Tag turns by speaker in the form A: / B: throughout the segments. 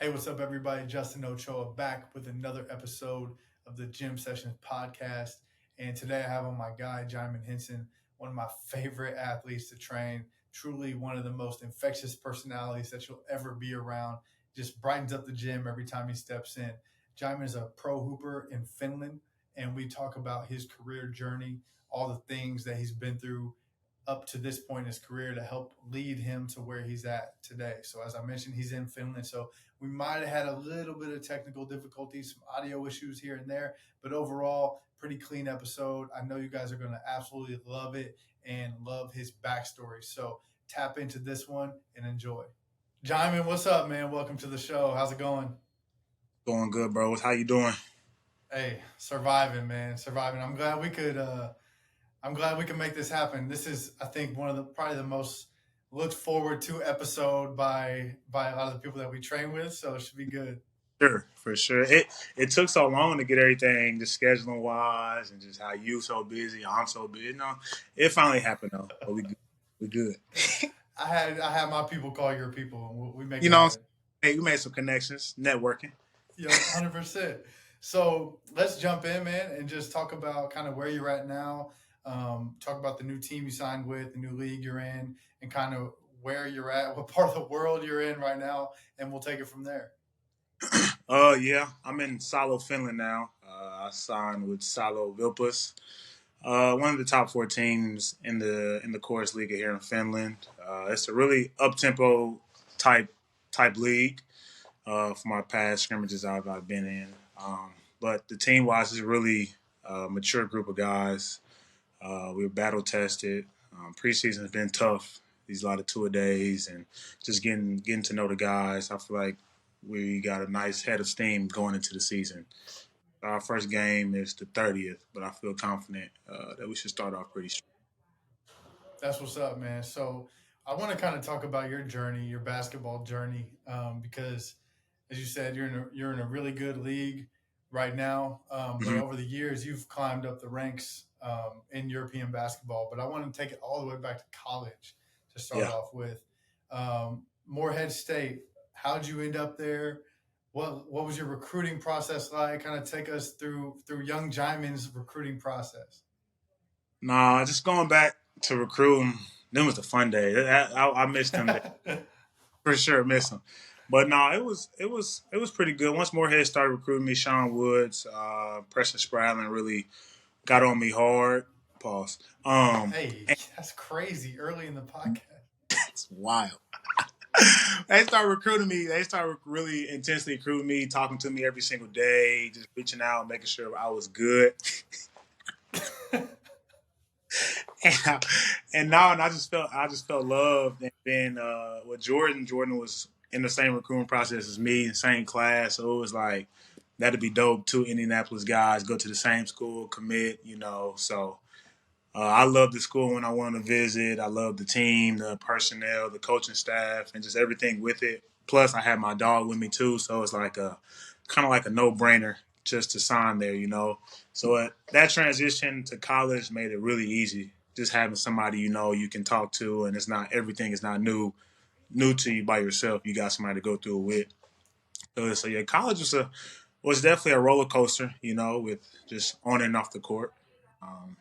A: Hey, what's up, everybody? Justin Ochoa back with another episode of the Gym Sessions podcast. And today I have on my guy, Djimon Henson, one of my favorite athletes to train. Truly one of the most infectious personalities that you'll ever be around. Just brightens up the gym every time he steps in. Djimon is a pro hooper in Finland, and we talk about his career journey, all the things that he's been through up to this point in his career to help lead him to where he's at today. So as I mentioned, he's in Finland. So we might have had a little bit of technical difficulties, some audio issues here and there, but overall, pretty clean episode. I know you guys are going to absolutely love it and love his backstory. So tap into this one and enjoy. Djimon, what's up, man? Welcome to the show. How's it going?
B: Going good, bro. How you doing?
A: Hey, surviving, man, surviving. I'm glad we can make this happen. This is, I think, one of the probably the most looked forward to episode by a lot of the people that we train with. So it should be good.
B: Sure, for sure. It took so long to get everything just scheduling wise and just how you so busy, I'm so busy. No, it finally happened though. But we good.
A: I had my people call your people, and we make
B: You
A: it
B: know,
A: happen.
B: hey, we made some connections, networking.
A: Yo, 100%. So let's jump in, man, and just talk about kind of where you're at now. Talk about the new team you signed with, the new league you're in, and kind of where you're at, what part of the world you're in right now, and we'll take it from there.
B: Yeah, I'm in Salon, Finland now. I signed with Salon Vilpas, one of the top four teams in the chorus league here in Finland. It's a really up tempo type league. For my past scrimmages I've been in. But the team wise is really a mature group of guys. We were battle tested. Preseason has been tough. These a lot of two a days and just getting to know the guys. I feel like we got a nice head of steam going into the season. Our first game is the 30th, but I feel confident that we should start off pretty strong.
A: That's what's up, man. So I want to kind of talk about your journey, your basketball journey, because as you said, you're in a really good league right now. But
B: Mm-hmm.
A: over the years, you've climbed up the ranks in European basketball. But I want to take it all the way back to college to start
B: Yeah.
A: off with. Morehead State. How'd you end up there? What was your recruiting process like? Kind of take us through young Jimon's recruiting process.
B: Nah, just going back to recruiting. Them was the fun day. I missed them for sure. Miss them. But no, it was pretty good. Once Morehead started recruiting me, Sean Woods, Preston Spradlin really got on me hard. Pause.
A: Hey,
B: And
A: that's crazy. Early in the podcast.
B: it's wild. They started recruiting me. They started really intensely recruiting me, talking to me every single day, just reaching out, making sure I was good. and, and I just felt loved. And then with Jordan was in the same recruiting process as me, same class. So it was like that'd be dope. Two Indianapolis guys go to the same school, commit. So I love the school when I went on a visit. I love the team, the personnel, the coaching staff, and just everything with it. Plus, I had my dog with me too, so it's like a kind of like a no brainer just to sign there. So that transition to college made it really easy. Just having somebody you can talk to, and it's not everything is not new to you by yourself. You got somebody to go through it with. So yeah, college was definitely a roller coaster. With just on and off the court. Um,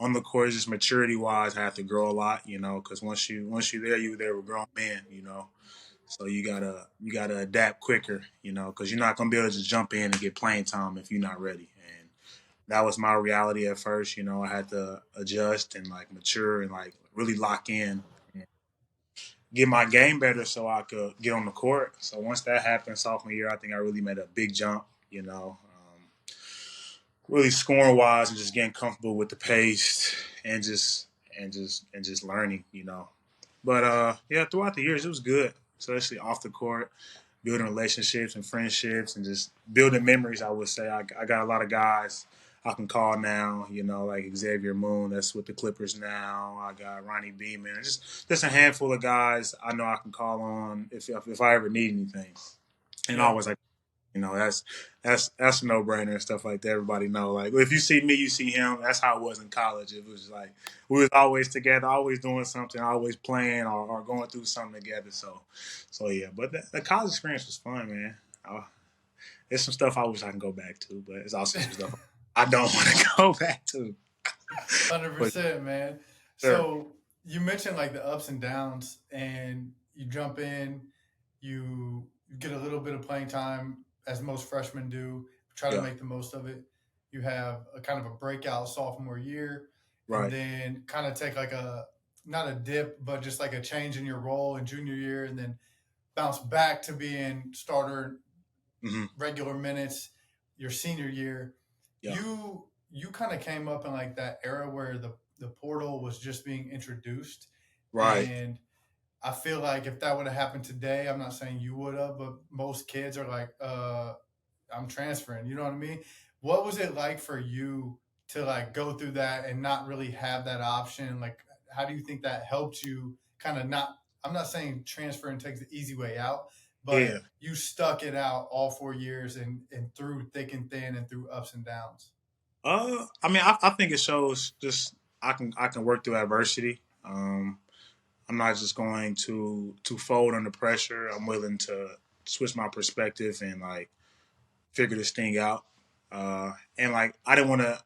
B: on the court, just maturity wise, I have to grow a lot, because once you're there, you're there with grown men. So you gotta adapt quicker, because you're not gonna be able to just jump in and get playing time if you're not ready. And that was my reality at first. I had to adjust and like mature and like really lock in, and get my game better so I could get on the court. So once that happened, sophomore year, I think I really made a big jump. Really scoring wise and just getting comfortable with the pace and just learning. But yeah, throughout the years it was good, especially off the court, building relationships and friendships and just building memories. I would say I got a lot of guys I can call now. Like Xavier Moon, that's with the Clippers now. I got Ronnie Beeman, just a handful of guys I know I can call on if I ever need anything, and
A: Yeah.
B: always like. You know, that's a no brainer and stuff like that. Everybody know. Like if you see me, you see him. That's how it was in college. It was like we was always together, always doing something, always playing or going through something together. So yeah. But the college experience was fun, man. There's some stuff I wish I can go back to, but it's also some stuff I don't want to go back to. But
A: 100%, man.
B: sure,
A: So you mentioned like the ups and downs, and you jump in, you get a little bit of playing time, as most freshmen do, try to
B: yeah,
A: make the most of it. You have a kind of a breakout sophomore year, and
B: right,
A: then kind of take like a not a dip, but just like a change in your role in junior year, and then bounce back to being starter
B: hmm
A: regular minutes your senior year.
B: yeah,
A: You kind of came up in like that era where the portal was just being introduced,
B: right,
A: and I feel like if that would have happened today, I'm not saying you would have, but most kids are like, I'm transferring. You know what I mean? What was it like for you to like go through that and not really have that option? Like, how do you think that helped you kind of not? I'm not saying transfer and takes the easy way out,
B: yeah.
A: but you stuck it out all 4 years and through thick and thin and through ups and downs.
B: I mean, I think it shows just I can work through adversity. I'm not just going to fold under pressure. I'm willing to switch my perspective and like figure this thing out. And like I didn't want to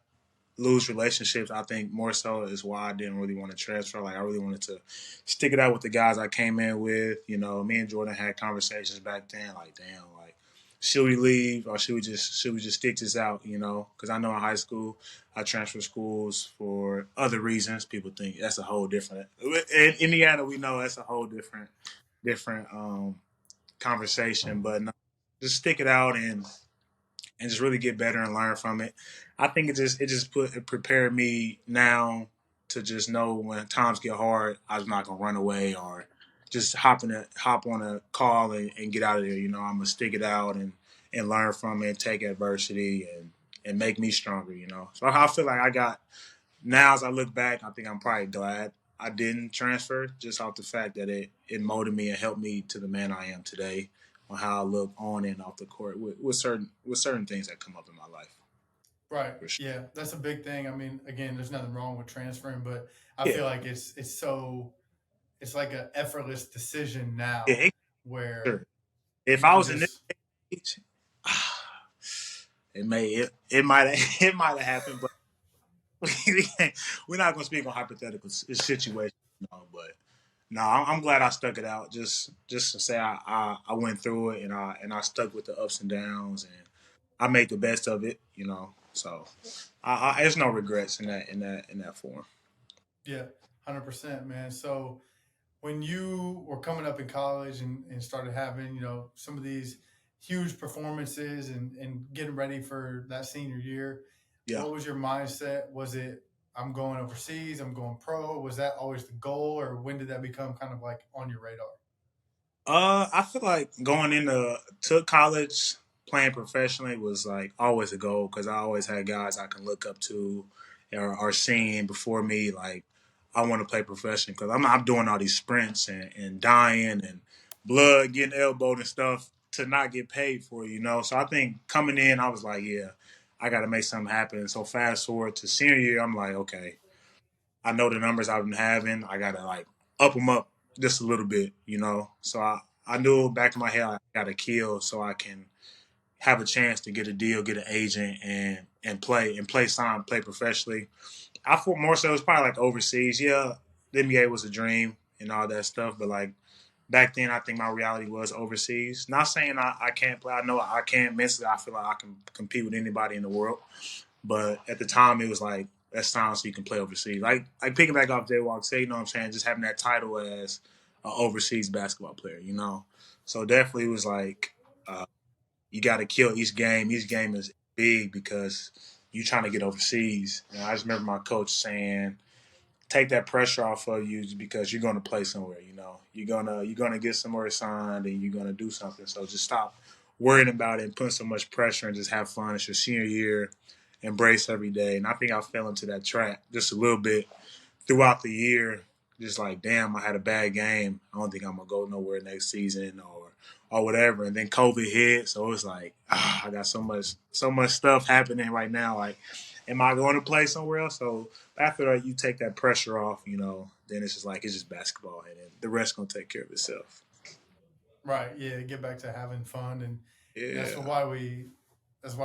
B: lose relationships. I think more so is why I didn't really want to transfer. Like I really wanted to stick it out with the guys I came in with. You know, me and Jordan had conversations back then. Like, damn, like should we leave or should we just stick this out? You know, because I know in high school I transferred schools for other reasons. People think that's a whole different. In Indiana, we know that's a whole different conversation. But no, just stick it out and just really get better and learn from it. I think it prepared me now to just know when times get hard, I'm not gonna run away or just hop on a call and get out of there. You know, I'm gonna stick it out and learn from it, take adversity and make me stronger. You know, so I feel like I got now as I look back, I think I'm probably glad I didn't transfer just off the fact that it molded me and helped me to the man I am today on how I look on and off the court with certain things that come up in my life.
A: Right.
B: For sure.
A: Yeah, that's a big thing. I mean, again, there's nothing wrong with transferring, but I
B: Yeah,
A: feel like it's like an effortless decision
B: yeah,
A: now where
B: sure. If
A: you
B: I
A: can
B: was in this
A: just
B: age, it might it might have happened, but we're not gonna speak on hypothetical situations. No, but no, I'm glad I stuck it out. Just to say I went through it and I stuck with the ups and downs and I made the best of it. You know, so there's no regrets in that form.
A: yeah, 100%, man. So when you were coming up in college and started having, some of these huge performances and getting ready for that senior year,
B: Yeah.
A: what was your mindset? Was it, I'm going overseas, I'm going pro? Was that always the goal, or when did that become kind of like on your radar?
B: I feel like going into college, playing professionally was like always a goal because I always had guys I can look up to or seeing before me. Like I want to play professional because I'm doing all these sprints and dying and blood getting elbowed and stuff to not get paid for. You know, so I think coming in, I was like, yeah, I got to make something happen. So fast forward to senior year, I'm like, okay, I know the numbers I've been having. I gotta like up them up just a little bit, you know. So I knew back in my head I got to kill so I can have a chance to get a deal, get an agent, and play sign, play professionally. I thought more so it was probably like overseas. Yeah, the NBA was a dream and all that stuff, but like back then, I think my reality was overseas. Not saying I can't play. I know I can mentally. I feel like I can compete with anybody in the world. But at the time, it was like that's time so you can play overseas. Like picking back off Jay Walk say, you know what I'm saying? Just having that title as an overseas basketball player, you know. So definitely it was like uh, you got to kill each game. Each game is big because you trying to get overseas. And I just remember my coach saying, "Take that pressure off of you because you're going to play somewhere. You know, you're gonna get somewhere signed and you're going to do something. So just stop worrying about it and putting so much pressure and just have fun. It's your senior year." Embrace every day. And I think I fell into that trap just a little bit throughout the year. Just like, damn, I had a bad game. I don't think I'm gonna go nowhere next season, or whatever. And then COVID hit, so it was like, I got so much stuff happening right now. Like, am I going to play somewhere else? So after that, you take that pressure off, then it's just like it's just basketball, and then the rest gonna take care of itself.
A: Right. Yeah. Get back to having fun, and that's
B: Yeah,
A: why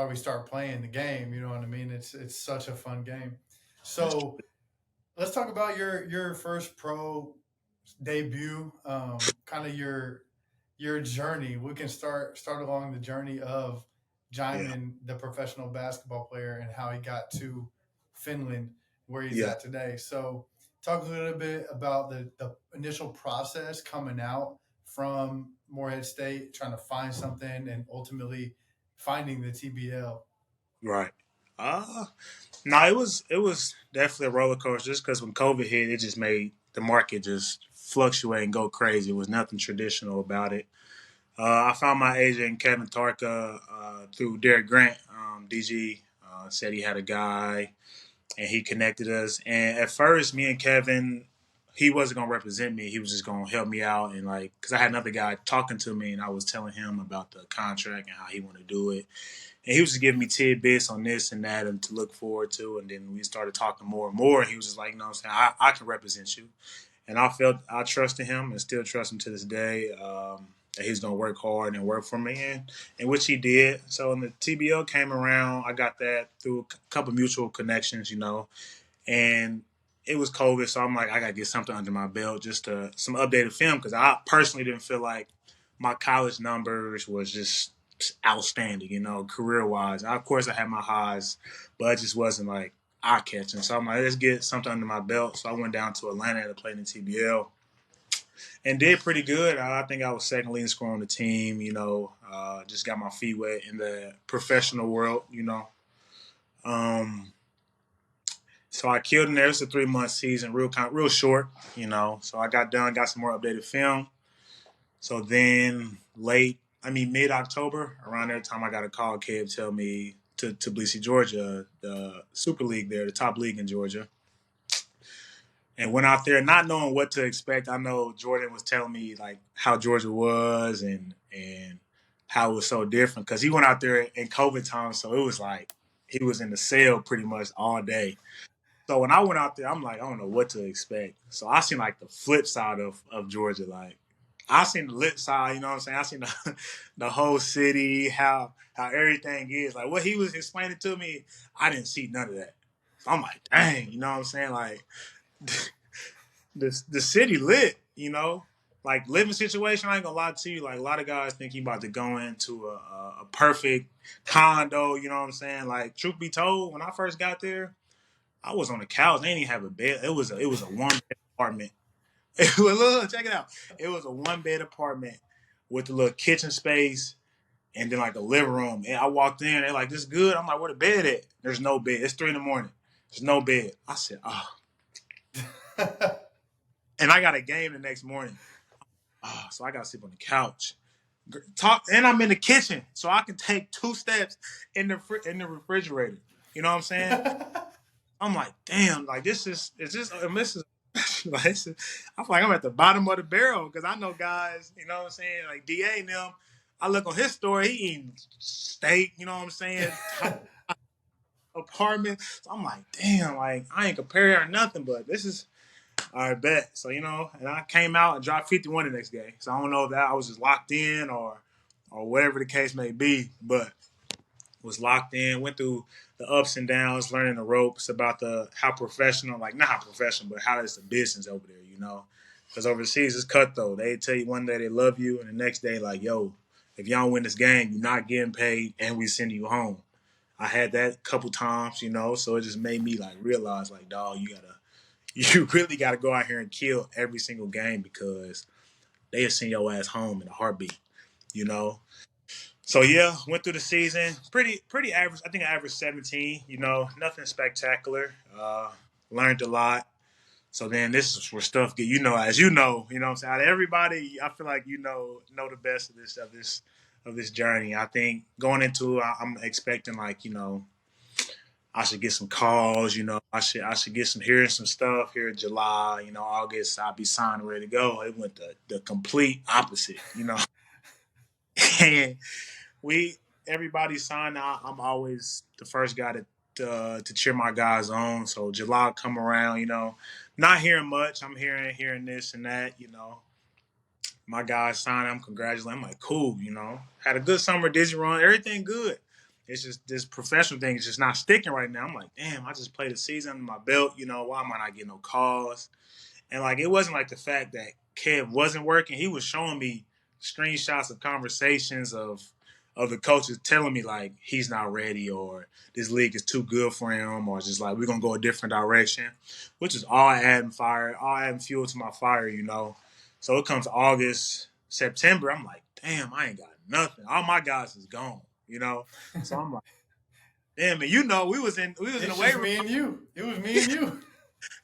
A: we start playing the game. You know what I mean? It's such a fun game.
B: that's
A: So let's talk about your first pro debut. Kind of your journey. We can start along the journey of
B: yeah,
A: Djimon, the professional basketball player, and how he got to Finland, where he's
B: yeah.
A: at today. So, talk a little bit about the initial process coming out from Morehead State, trying to find something, and ultimately finding the TBL.
B: Right. No, it was definitely a roller coaster. Just because when COVID hit, it just made the market just fluctuate and go crazy. It was nothing traditional about it. I found my agent Kevin Tarka through Derek Grant. DG said he had a guy, and he connected us. And at first, me and Kevin, he wasn't gonna represent me. He was just gonna help me out, and like, cause I had another guy talking to me, and I was telling him about the contract and how he wanted to do it. And he was just giving me tidbits on this and that and to look forward to. And then we started talking more and more. And he was just like, you know what I'm saying? I can represent you. And I trusted him and still trust him to this day, that he's going to work hard and work for me, and which he did. So when the TBL came around, I got that through a couple mutual connections, and it was COVID. So I'm like, I got to get something under my belt, just some updated film, because I personally didn't feel like my college numbers was just outstanding, career wise. Of course, I had my highs, but it just wasn't like eye catching. So I'm like, let's get something under my belt. So I went down to Atlanta to play in the TBL and did pretty good. I think I was second leading scorer on the team. Just got my feet wet in the professional world. Um, so I killed in there. It's a 3-month season, real short. So I got done, got some more updated film. So then mid October, around that time, I got a call. Kev tell me to Tbilisi, Georgia, the Super League there, the top league in Georgia, and went out there not knowing what to expect. I know Jordan was telling me like how Georgia was and how it was so different because he went out there in COVID time, so it was like he was in the cell pretty much all day. So when I went out there, I'm like, I don't know what to expect. So I seen like the flip side of Georgia. Like I seen the lit side, you know what I'm saying? I seen the whole city, how everything is. Like what he was explaining to me, I didn't see none of that. So I'm like, dang, you know what I'm saying? Like the city lit, Like living situation, I ain't gonna lie to you. Like a lot of guys think you about to go into a perfect condo, you know what I'm saying? Like truth be told, when I first got there, I was on the couch. They didn't even have a bed. It was a 1 bed apartment. Look, check it out. It was a 1 bed apartment with a little kitchen space and then like a living room. And I walked in, they're like, "This is good." I'm like, "Where the bed at?" There's no bed. It's 3 in the morning. There's no bed. I said, "Oh," and I got a game the next morning. Oh, so I got to sleep on the couch. Talk, and I'm in the kitchen, so I can take 2 steps in the refrigerator. You know what I'm saying? I'm like, damn, like this is like I feel like I'm at the bottom of the barrel because I know guys, you know what I'm saying, like DA and them. I look on his story, he eating steak, you know what I'm saying, top apartment. So I'm like, damn, like I ain't comparing or nothing, but this is all right, bet. So and I came out and dropped 51 the next game. So I don't know if that I was just locked in or whatever the case may be, but was locked in, went through the ups and downs, learning the ropes about the how professional, like not how professional, but how it's the business over there. Because overseas it's cutthroat. They tell you one day they love you, and the next day like, yo, if y'all don't win this game, you're not getting paid, and we send you home. I had that a couple times, so it just made me like realize like, dog, you really gotta go out here and kill every single game because they'll send your ass home in a heartbeat, you know. So yeah, went through the season pretty average. I think I averaged 17. Nothing spectacular. Learned a lot. So then this is where stuff get as what I'm saying. Out of everybody, I feel like know the best of this journey. I think going into I'm expecting like I should get some calls. I should get hearing some stuff here in July. August I'll be signed ready to go. It went the complete opposite. and everybody signed out. I'm always the first guy to cheer my guys on. So July come around, not hearing much. I'm hearing this and that, My guys signed. I'm congratulating. I'm like, cool, Had a good summer, Disney run, everything good. It's just this professional thing is just not sticking right now. I'm like, damn, I just played a season under my belt. Why am I not getting no calls? And like, it wasn't like the fact that Kev wasn't working. He was showing me screenshots of conversations of the coaches telling me like he's not ready or this league is too good for him or just like we're gonna go a different direction, which is all adding fuel to my fire. So it comes August, September. I'm like, damn, I ain't got nothing. All my guys is gone. So I'm like, damn, and we was in the
A: It's
B: weight
A: just
B: room.
A: me and you. It was me and you.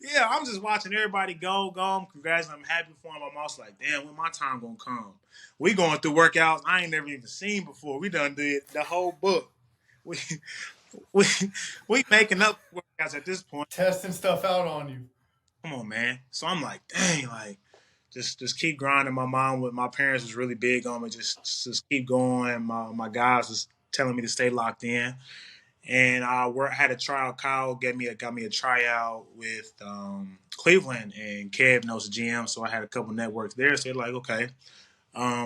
B: Yeah, I'm just watching everybody go. I'm congratulating. I'm happy for him. I'm also like, damn, when my time gonna come? We going through workouts I ain't never even seen before. We done did the whole book. We we we making up workouts at this point.
A: Testing stuff out on you.
B: Come on, man. So I'm like, dang, like just keep grinding. My mom with my parents was really big on me. Just keep going. My guys was telling me to stay locked in. And I had a tryout. Kyle got me a tryout with Cleveland, and Kev knows the GM, so I had a couple networks there. So they're like, okay,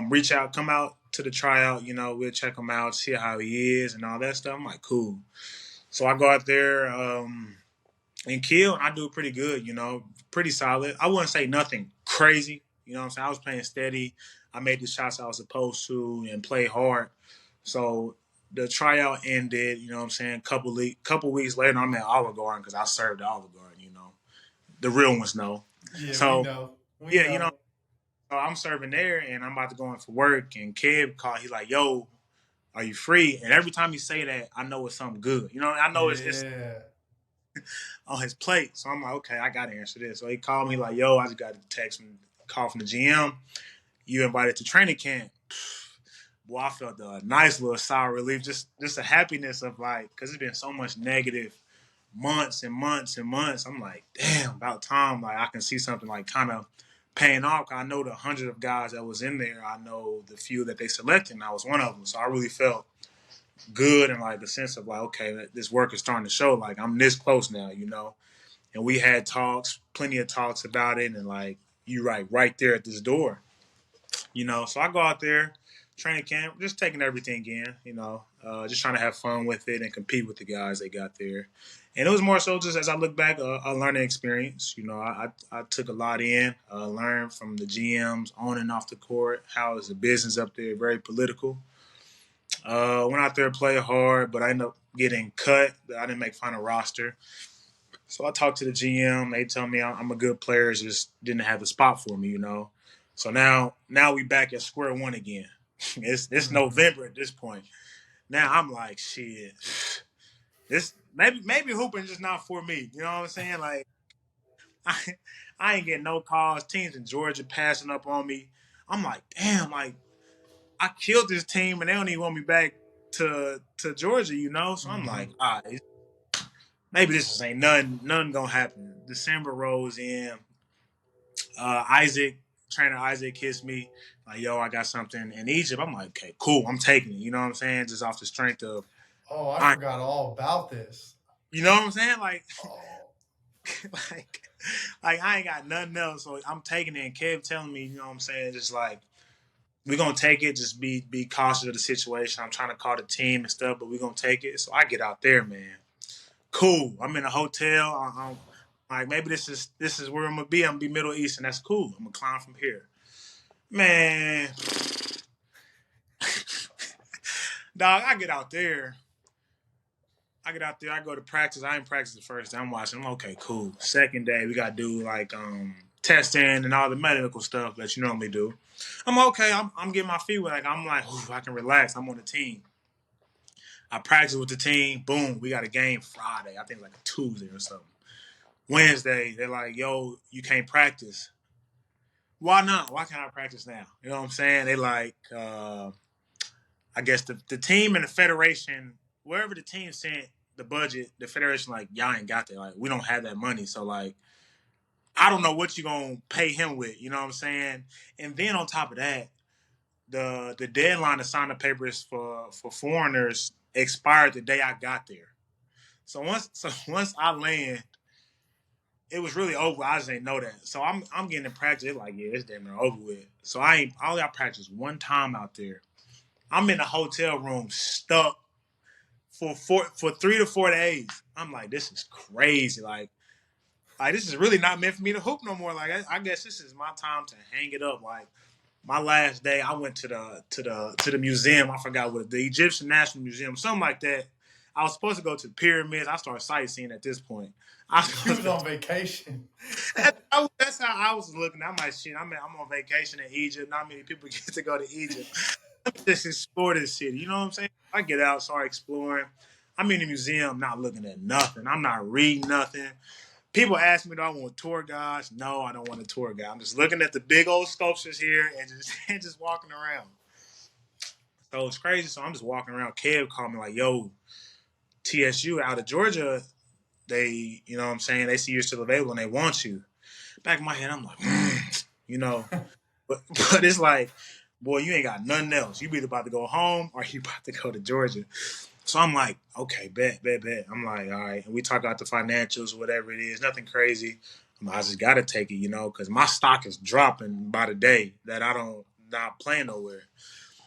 B: reach out, come out to the tryout. We'll check him out, see how he is, and all that stuff. I'm like, cool. So I go out there and kill, and I do pretty good. Pretty solid. I wouldn't say nothing crazy. You know what I'm saying? I was playing steady. I made the shots I was supposed to and play hard. So the tryout ended, you know what I'm saying? Couple weeks later, I'm at Olive Garden because I served at Olive Garden. The real ones know.
A: Yeah, we
B: So
A: know. We
B: yeah,
A: know.
B: so I'm serving there and I'm about to go in for work and Kev called, he's like, yo, are you free? And every time he say that, I know it's something good. I know it's
A: Yeah.
B: on his plate. So I'm like, okay, I gotta answer this. So he called me like, yo, I just got a call from the GM. You invited to training camp. Boy, I felt a nice little sigh of relief, just a happiness of like, because it's been so much negative months and months and months. I'm like, damn, about time. Like I can see something like kind of paying off. I know the hundred of guys that was in there. I know the few that they selected, and I was one of them. So I really felt good and like the sense of like, okay, this work is starting to show. Like I'm this close now. And we had talks, plenty of talks about it, and like you right there at this door. So I go out there, training camp, just taking everything in, just trying to have fun with it and compete with the guys they got there. And it was more so just as I look back, a learning experience. I took a lot in, learned from the GMs on and off the court, how is the business up there, very political. Went out there, played hard, but I ended up getting cut. I didn't make final roster. So I talked to the GM. They tell me I'm a good player. Just didn't have the spot for me. So now we back at square one again. It's November at this point. Now I'm like, shit. This maybe hooping just not for me. You know what I'm saying? Like I, I ain't getting no calls. Teams in Georgia passing up on me. I'm like, damn, like I killed this team and they don't even want me back to Georgia. So I'm like, all right, maybe this just ain't nothing gonna happen. December rolls in. Trainer Isaac hits me like, yo, I got something in Egypt. I'm like, okay, cool, I'm taking it. You know what I'm saying? Just off the strength of,
A: Oh, I forgot all about this.
B: you know what I'm saying? Like,
A: Oh.
B: like, like I ain't got nothing else, so I'm taking it. And Kev telling me, you know what I'm saying? Just like we're gonna take it. Just be cautious of the situation. I'm trying to call the team and stuff, but we're gonna take it. So I get out there, man. Cool. I'm in a hotel. I'm like, maybe this is where I'm gonna be. I'm gonna be Middle East, and that's cool. I'm gonna climb from here. Man, dog, I get out there. I go to practice. I ain't practice the first day. I'm watching. I'm okay, cool. Second day, we gotta do like testing and all the medical stuff that you normally do. I'm okay. I'm getting my feet wet. Like I'm like, I can relax. I'm on the team. I practice with the team. Boom, we got a game Friday. I think like a Tuesday or something. Wednesday, they're like, yo, you can't practice. Why not? Why can't I practice now? You know what I'm saying? They like, I guess the team and the federation, wherever the team sent the budget, the federation like, y'all ain't got that. Like, we don't have that money. So like, I don't know what you're going to pay him with. You know what I'm saying? And then on top of that, the deadline to sign the papers for foreigners expired the day I got there. So once I land, it was really over. I just didn't know that. So I'm getting in practice. It's like, yeah, it's damn near over with. So I only got practice one time out there. I'm in a hotel room stuck for 3 to 4 days. I'm like, this is crazy. Like this is really not meant for me to hoop no more. Like I guess this is my time to hang it up. Like my last day, I went to the museum. I forgot what, the Egyptian National Museum, something like that. I was supposed to go to the pyramids. I started sightseeing at this point.
A: You was on vacation.
B: That's how I was looking. I'm like, shit, I'm on vacation in Egypt. Not many people get to go to Egypt. Let me just explore this city. You know what I'm saying? I get out, start exploring. I'm in the museum, not looking at nothing. I'm not reading nothing. People ask me, do I want tour guides? No, I don't want a tour guide. I'm just looking at the big old sculptures here and just walking around. So it's crazy. So I'm just walking around. Kev called me like, yo, TSU out of Georgia, they, you know what I'm saying, they see you're still available and they want you. Back in my head, I'm like, you know, but it's like, boy, you ain't got nothing else. You either about to go home or you about to go to Georgia. So I'm like, okay, bet. I'm like, all right. And we talk about the financials, whatever it is, nothing crazy. I just got to take it, you know, because my stock is dropping by the day that not playing nowhere.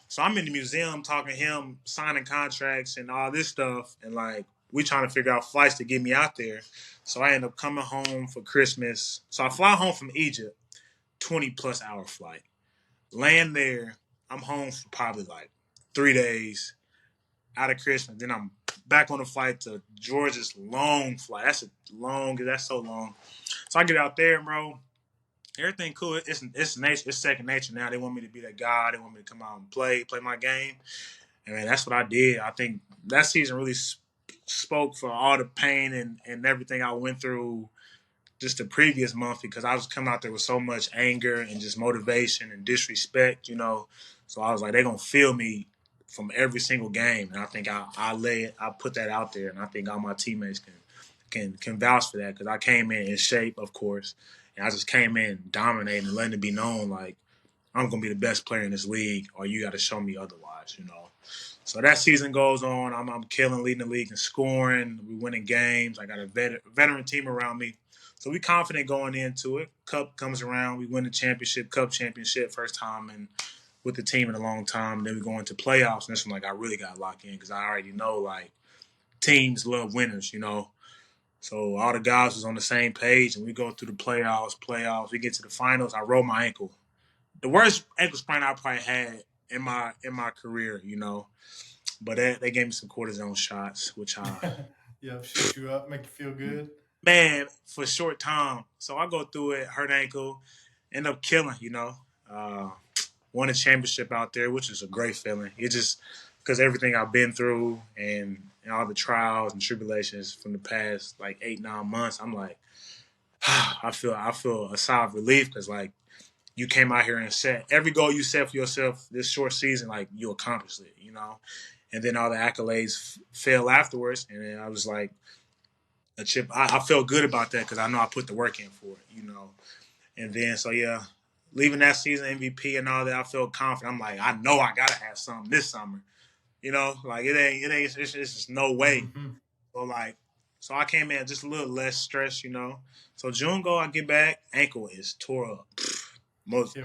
B: So I'm in the museum talking to him, signing contracts and all this stuff. And like, we trying to figure out flights to get me out there. So I end up coming home for Christmas. So I fly home from Egypt, 20 plus hour flight. Land there, I'm home for probably like 3 days out of Christmas. Then I'm back on the flight to Georgia's long flight. That's so long. So I get out there, bro. Everything cool. It's nature. It's second nature now. They want me to be that guy. They want me to come out and play my game. And man, that's what I did. I think that season really spoke for all the pain and everything I went through just the previous month, because I was coming out there with so much anger and just motivation and disrespect, you know. So I was like, they're going to feel me from every single game. And I think I put that out there, and I think all my teammates can vouch for that, because I came in shape, of course. And I just came in dominating and letting it be known, like, I'm going to be the best player in this league, or you got to show me otherwise, you know. So that season goes on. I'm killing, leading the league in scoring. We winning games. I got a veteran team around me. So we confident going into it. Cup comes around. We win the championship, cup championship, first time and with the team in a long time. Then we go into playoffs. And this one, like, I really got locked in because I already know, like, teams love winners, you know. So all the guys was on the same page, and we go through the playoffs. We get to the finals. I roll my ankle. The worst ankle sprain I probably had in my career, you know. But they gave me some cortisone shots, which
A: Yeah, shoot you up, make you feel good.
B: Man, for a short time. So I go through it, hurt ankle, end up killing, you know. Won a championship out there, which is a great feeling. It just, because everything I've been through and all the trials and tribulations from the past, like 8-9 months, I'm like, I feel a sigh of relief, because, like, you came out here and set every goal you set for yourself this short season, like, you accomplished it, you know. And then all the accolades fell afterwards, and then I was like, a chip. I felt good about that because I know I put the work in for it, you know. And then, so yeah, leaving that season MVP and all that, I felt confident. I'm like, I know I gotta have something this summer, you know. Like it's just no way.
A: Mm-hmm.
B: So like, so I came in just a little less stressed, you know. So June I get back, ankle is tore up.
A: Yeah,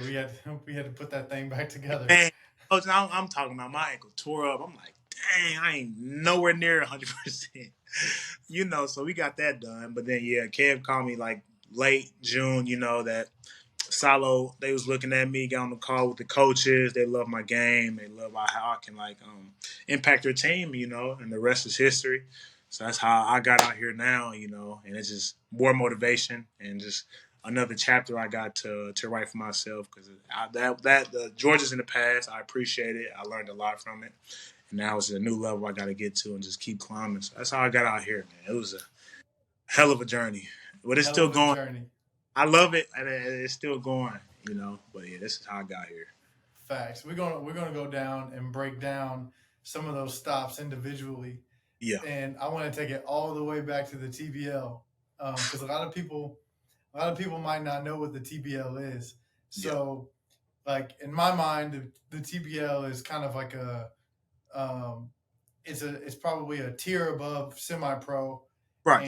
A: we had to put that thing back together.
B: Man, I'm talking about my ankle tore up. I'm like, dang, I ain't nowhere near 100%. You know, so we got that done. But then, yeah, Kev called me like late June, you know, that Salo, they was looking at me, got on the call with the coaches. They love my game. They love how I can, like, impact their team, you know, and the rest is history. So that's how I got out here now, you know, and it's just more motivation and just another chapter I got to write for myself, because the Georgia's in the past. I appreciate it. I learned a lot from it. And now it's a new level I got to get to and just keep climbing. So that's how I got out here, man. It was a hell of a journey, but it's still going.
A: Journey.
B: I love it, and it's still going, you know. But yeah, this is how I got here.
A: Facts. We're gonna go down and break down some of those stops individually.
B: Yeah.
A: And I want to take it all the way back to the TBL, because a lot of people might not know what the TBL is. So like in my mind, the TBL is kind of like um, it's probably a tier above semi pro,
B: Right.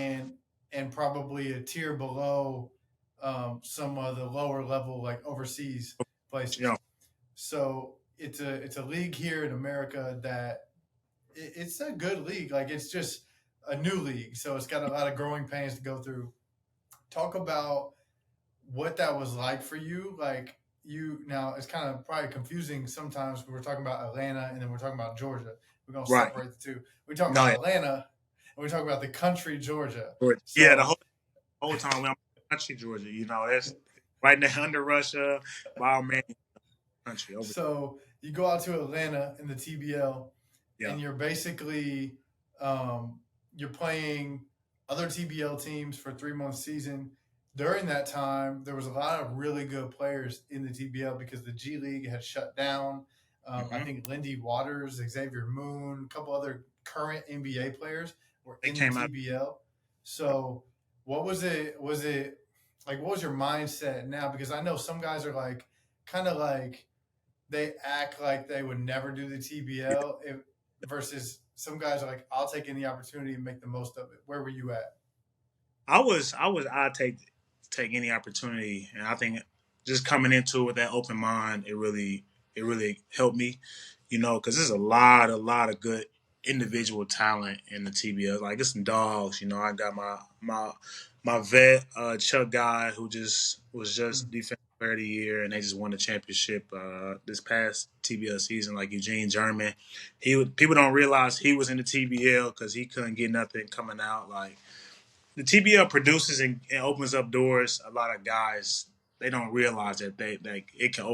A: and probably a tier below some of the lower level like overseas
B: You
A: places.
B: know,
A: So it's a league here in America that it's a good league. Like it's just a new league, so it's got a lot of growing pains to go through. Talk about what that was like for you. Like you now, it's kind of probably confusing sometimes when we're talking about Atlanta and then we're talking about Georgia. We're gonna
B: right.
A: separate the two. We talk
B: No,
A: about
B: yeah.
A: Atlanta and we talk about the country Georgia.
B: Georgia. Yeah, the
A: So
B: whole time I'm country Georgia. That's right there under Russia, wild man country over.
A: you go out to Atlanta in the TBL
B: Yeah.
A: and you're basically um, you're playing other TBL teams for 3 month season. During that time, there was a lot of really good players in the TBL because the G League had shut down. I
B: Mm-hmm.
A: think Lindy Waters, Xavier Moon, a couple other current NBA players were
B: They
A: in the
B: came out.
A: TBL. So, what was it? Was it like what was your mindset now? Because I know some guys are like kind of like they act like they would never do the TBL versus some guys are like, I'll take any opportunity and make the most of it. Where were you at?
B: I take any opportunity, and I think just coming into it with that open mind, it really helped me, because there's a lot of good individual talent in the TBL. Like it's some dogs, I got my vet Chuck guy who just was just
A: Mm-hmm.
B: defensive player of the year, and they just won the championship this past TBL season. Like Eugene German, people don't realize he was in the TBL because he couldn't get nothing coming out like the TBL produces and opens up doors. A lot of guys they don't realize that it can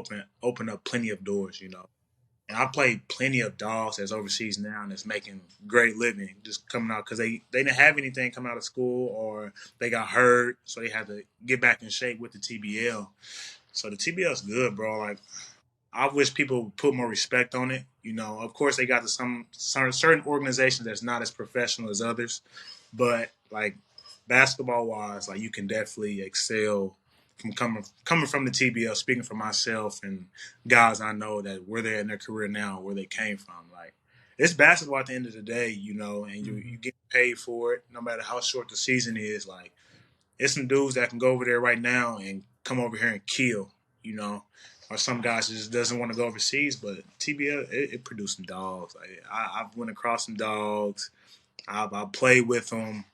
B: open up plenty of doors. And I played plenty of dogs that's overseas now and that's making great living just coming out because they didn't have anything coming out of school or they got hurt, so they had to get back in shape with the TBL. So the TBL is good, bro. Like I wish people would put more respect on it. Of course they got some certain organizations that's not as professional as others, but like basketball wise, like you can definitely excel from coming from the TBL. Speaking for myself and guys I know that where they're in their career now, where they came from, like it's basketball at the end of the day, and you
A: Mm-hmm.
B: get paid for it, no matter how short the season is. Like it's some dudes that can go over there right now and come over here and kill, you know. Or some guys just doesn't want to go overseas, but TBL it produced some dogs. Like, I've went across some dogs. I played with them,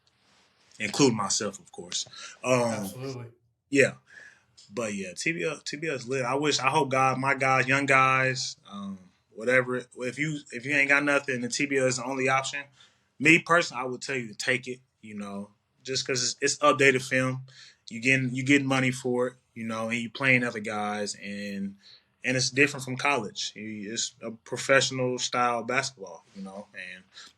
B: including myself, of course.
A: Absolutely.
B: Yeah, but yeah, TBL is lit. I hope my guys, young guys, whatever. If you ain't got nothing, the TBL is the only option. Me personally, I would tell you to take it. Just because it's updated film, you getting money for it. And you playing other guys, and it's different from college. It's a professional style basketball. And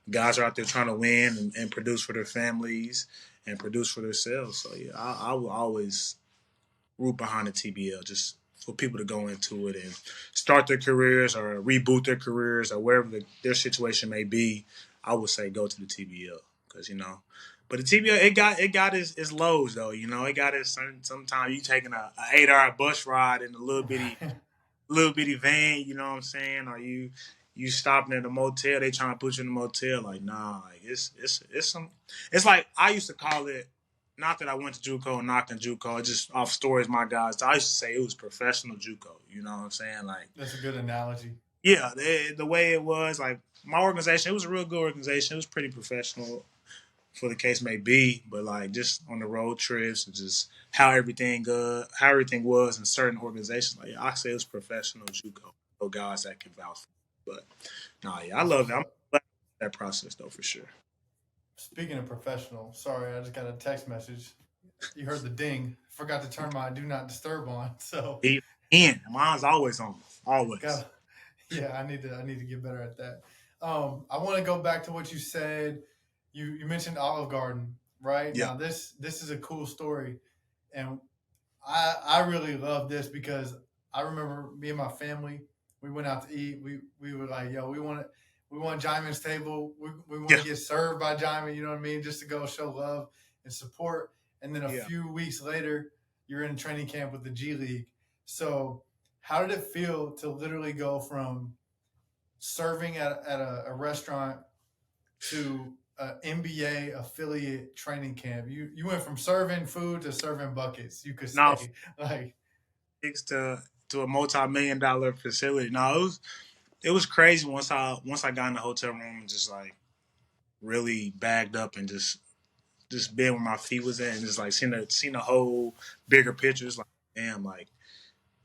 B: guys are out there trying to win and produce for their families and produce for themselves. So yeah, I will always root behind the TBL just for people to go into it and start their careers or reboot their careers or wherever their situation may be. I would say go to the TBL because but the TBL it got its lows though. It got its sometimes you taking a 8 hour bus ride in a little bitty van. You know what I'm saying? Or you stopping at a motel, they trying to put you in a motel. Like nah, like it's some. It's like I used to call it. Not that I went to JUCO and knocked on JUCO, just off stories my guys. I used to say it was professional JUCO. You know what I'm saying? Like,
A: That's a good analogy.
B: yeah, the way it was, like my organization, it was a real good organization. It was pretty professional for the case may be, but like just on the road trips and just how everything was in certain organizations. Like I say, it was professional JUCO. No guys that can vouch for it. But nah, yeah, I
A: That's
B: love
A: what's
B: it. I'm
A: up.
B: glad that process though for sure.
A: Speaking of professional, sorry, I just got a text message. You heard the ding. Forgot to turn my do not disturb on. So
B: He in mine's always on, always.
A: got yeah, I need to get better at that. I want to go back to what you said. You mentioned Olive Garden, right?
B: Yeah,
A: Now this is a cool story, and I really love this because I remember me and my family we went out to eat. We were like, yo, we want Jimon's table. We want
B: yeah,
A: to get served by Jimon. You know what I mean? Just to go show love and support. And then a
B: yeah.
A: few weeks later, you're in training camp with the G League. So how did it feel to literally go from serving at a restaurant to an NBA affiliate training camp? You went from serving food to serving buckets. You could
B: Now
A: say like,
B: to a multi-million-dollar facility. No, it was crazy once I got in the hotel room and just like really bagged up and just being where my feet was at and just like seeing the whole bigger picture. It's like, damn, like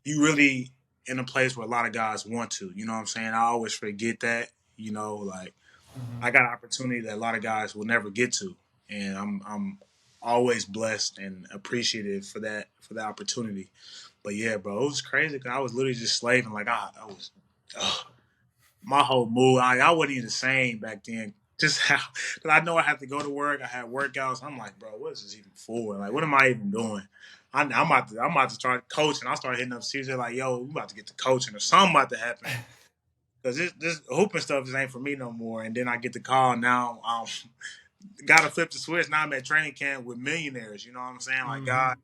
B: you really in a place where a lot of guys want to. You know what I'm saying? I always forget that. Like
A: mm-hmm.
B: I got an opportunity that a lot of guys will never get to, and I'm always blessed and appreciative for that opportunity. But yeah, bro, it was crazy because I was literally just slaving. Like I was, ugh, my whole mood. I wasn't even the same back then. Just how, because I know I have to go to work. I had workouts. I'm like, bro, what is this even for? Like, what am I even doing? I'm about to start coaching. I started hitting up Caesar like, yo, we about to get to coaching or something about to happen. Because this hooping stuff just ain't for me no more. And then I get the call now. Got to flip the switch. Now I'm at training camp with millionaires. You know what I'm saying? Like,
A: Mm-hmm.
B: God,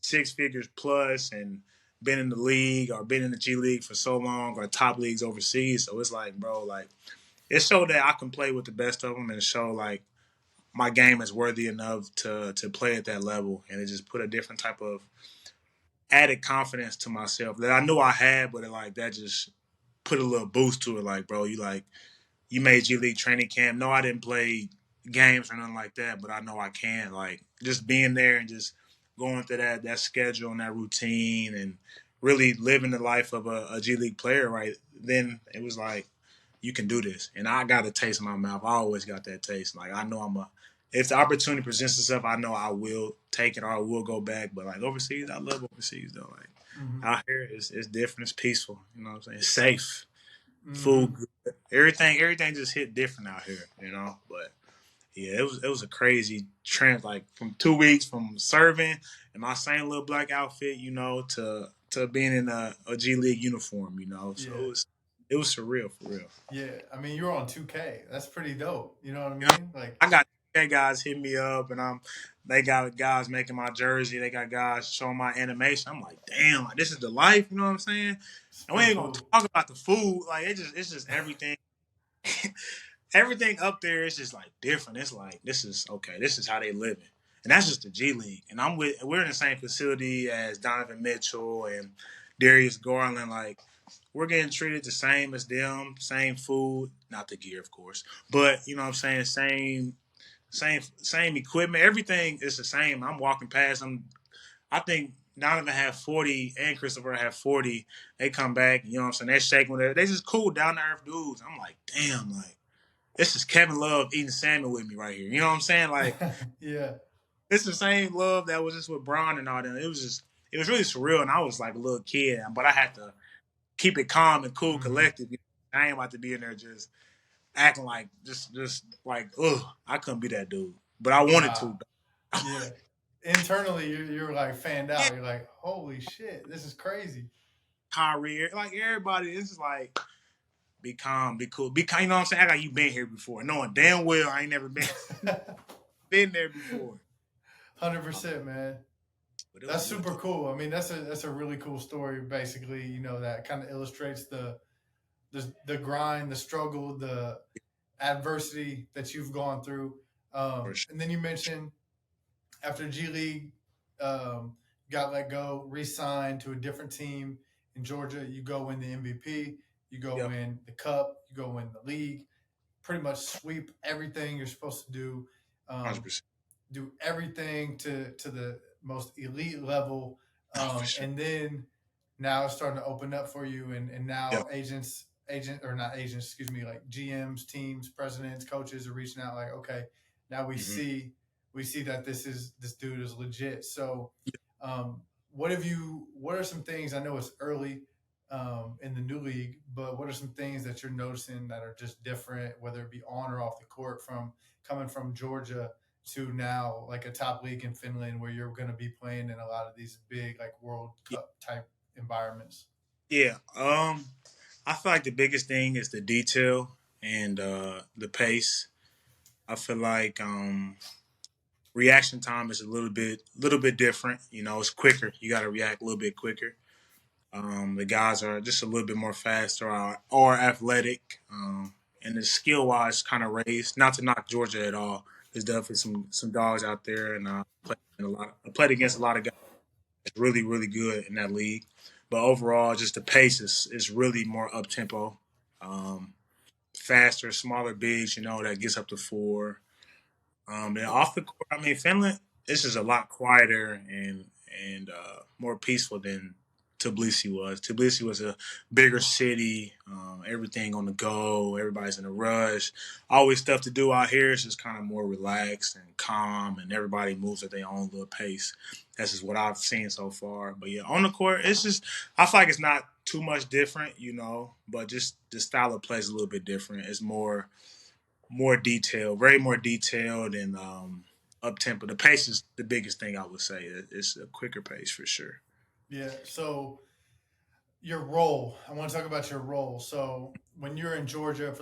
B: 6 figures plus and been in the league or been in the G League for so long or top leagues overseas. So it's like, bro, like, it showed that I can play with the best of them and show, like, my game is worthy enough to play at that level. And it just put a different type of added confidence to myself that I knew I had, but like, that just put a little boost to it. Like, bro, you made G League training camp. No, I didn't play games or nothing like that, but I know I can. Like just being there and just going through that schedule and that routine and really living the life of a G League player, right? Then it was like, you can do this. And I got a taste in my mouth. I always got that taste. Like I know if the opportunity presents itself, I know I will take it or I will go back. But like overseas, I love overseas though. Like
A: Mm-hmm.
B: out here, it's different. It's peaceful. You know what I'm saying? It's safe.
A: Mm-hmm.
B: Food, good. Everything just hit different out here. But yeah, it was a crazy trend. Like from 2 weeks from serving in my same little black outfit, to being in a G League uniform. So
A: Yeah.
B: it was surreal for real.
A: Yeah, I mean, you're on 2K. That's pretty dope. You know what I
B: You know,
A: mean? Like,
B: I got guys hit me up, and they got guys making my jersey. They got guys showing my animation. I'm like, damn, like this is the life. You know what I'm saying?
A: it's
B: And we
A: pretty
B: ain't gonna
A: cool.
B: talk about the food. Like it's just everything. Everything up there is just like different. It's like this is okay. This is how they living, and that's just the G League. And we're in the same facility as Donovan Mitchell and Darius Garland. Like we're getting treated the same as them. Same food, not the gear, of course, but you know what I'm saying. Same equipment. Everything is the same. I'm walking past them. I think Donovan had 40 and Christopher had 40. They come back. You know what I'm saying. They're shaking with it. They just cool down to earth dudes. I'm like, damn, like this is Kevin Love eating salmon with me right here. You know what I'm saying? Like
A: Yeah.
B: it's the same Love that was just with Braun and all that. It was really surreal, and I was like a little kid, but I had to keep it calm and cool,
A: Mm-hmm.
B: collective. I ain't about to be in there just acting like just like ugh. I couldn't be that dude, but I wanted
A: Nah.
B: to.
A: Yeah. Internally, you're like fanned
B: Yeah,
A: out. You're like, holy shit, this is crazy.
B: Kyrie, like everybody, it's just like be calm, be cool, be kind. You know what I'm saying? Act like you been here before, knowing damn well I ain't never been there before.
A: 100%, man.
B: But it was
A: That's
B: good
A: super
B: though.
A: cool. I mean, that's a really cool story. Basically, that kind of illustrates the grind, the struggle, the adversity that you've gone through.
B: For sure.
A: And then you mentioned after G League got let go, re-signed to a different team in Georgia. You go win the MVP, you go
B: Yep,
A: win the cup, you go win the league. Pretty much sweep everything you're supposed to do.
B: hundred
A: Um,
B: percent.
A: do everything to the most elite level,
B: Oh, for sure.
A: and then now it's starting to open up for you, and
B: Yep.
A: now agent or not agents, excuse me, like GMs, teams, presidents, coaches are reaching out like, okay, now we
B: Mm-hmm.
A: see that this dude is legit. So, um, what are some things? I know it's early in the new league, but what are some things that you're noticing that are just different, whether it be on or off the court, from coming from Georgia to now like a top league in Finland where you're going to be playing in a lot of these big like World Cup type environments?
B: Yeah. I feel like the biggest thing is the detail and the pace. I feel like reaction time is a little bit different. It's quicker. You got to react a little bit quicker. The guys are just a little bit more faster or athletic, and the skill wise kind of raised. Not to knock Georgia at all. There's definitely some dogs out there, and I played against a lot of guys that's really really good in that league. But overall, just the pace is really more up tempo, faster, smaller bigs. That gets up to 4. And off the court, I mean, Finland, this is a lot quieter and more peaceful than Tbilisi was. Tbilisi was a bigger city, everything on the go, everybody's in a rush. Always stuff to do out here. It's just kind of more relaxed and calm, and everybody moves at their own little pace. That's just what I've seen so far. But yeah, on the court, it's just, I feel like it's not too much different, but just the style of play is a little bit different. It's more detailed, very more detailed and up tempo. The pace is the biggest thing I would say. It's a quicker pace for sure.
A: Yeah. So your role, I want to talk about your role. So when you're in Georgia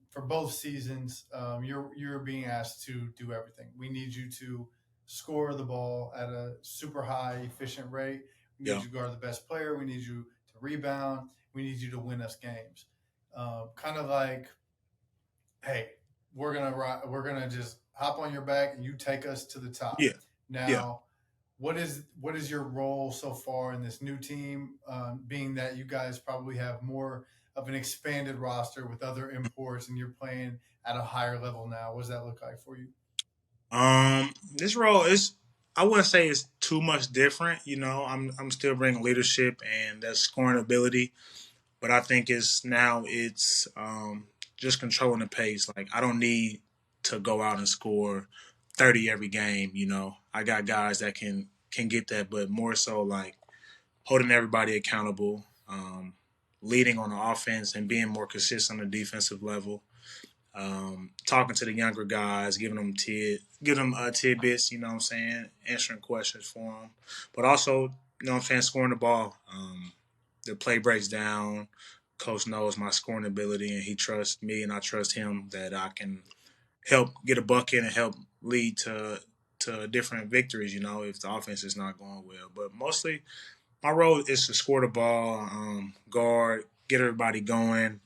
A: for both seasons, you're being asked to do everything. We need you to score the ball at a super high efficient rate. We need you to guard the best player. We need you to rebound. We need you to win us games. Kind of like, hey, we're gonna just hop on your back and you take us to the top.
B: Yeah.
A: Now,
B: yeah.
A: what is your role so far in this new team? Being that you guys probably have more of an expanded roster with other imports, and you're playing at a higher level now. What does that look like for you?
B: This role is, I wouldn't say it's too much different. I'm still bringing leadership and that scoring ability, but I think it's just controlling the pace. Like, I don't need to go out and score 30 every game. I got guys that can get that, but more so like holding everybody accountable, leading on the offense and being more consistent on the defensive level. Talking to the younger guys, giving them tidbits, what I'm saying, answering questions for them, but also, what I'm saying, scoring the ball. The play breaks down. Coach knows my scoring ability, and he trusts me, and I trust him that I can help get a bucket and help lead to different victories. If the offense is not going well, but mostly my role is to score the ball, guard, get everybody going.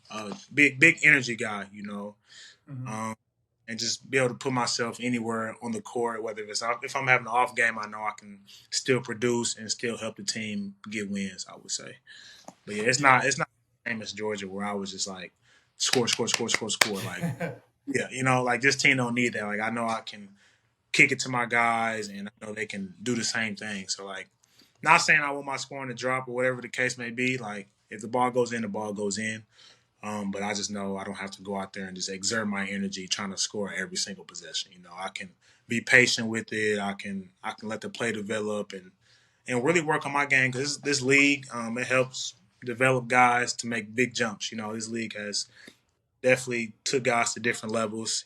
B: Big energy guy,
A: Mm-hmm.
B: and just be able to put myself anywhere on the court. Whether if I'm having an off game, I know I can still produce and still help the team get wins, I would say. But yeah, it's not the same as Georgia where I was just like score. Like, yeah, like this team don't need that. Like, I know I can kick it to my guys, and I know they can do the same thing. So, like, not saying I want my scoring to drop or whatever the case may be. Like, if the ball goes in, the ball goes in. But I just know I don't have to go out there and just exert my energy trying to score every single possession. I can be patient with it. I can let the play develop and really work on my game, because this league, it helps develop guys to make big jumps. This league has definitely took guys to different levels.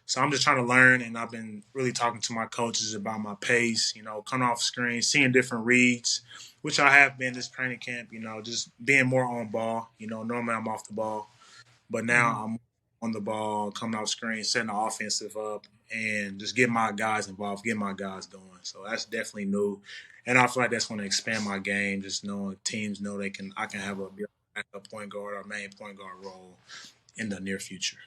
B: So I'm just trying to learn, and I've been really talking to my coaches about my pace, coming off screen, seeing different reads, which I have been this training camp, just being more on ball. Normally I'm off the ball, but now
A: Mm-hmm.
B: I'm on the ball, coming off screen, setting the offensive up, and just getting my guys involved, getting my guys going. So that's definitely new. And I feel like that's going to expand my game, just knowing teams know I can have a backup point guard or main point guard role in the near future.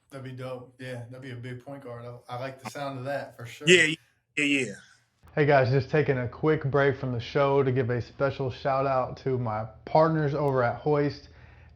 A: That'd be dope. Yeah, that'd be a big point guard. I like the sound of that for
B: Yeah,
A: sure.
B: yeah.
C: Hey guys, just taking a quick break from the show to give a special shout out to my partners over at Hoist.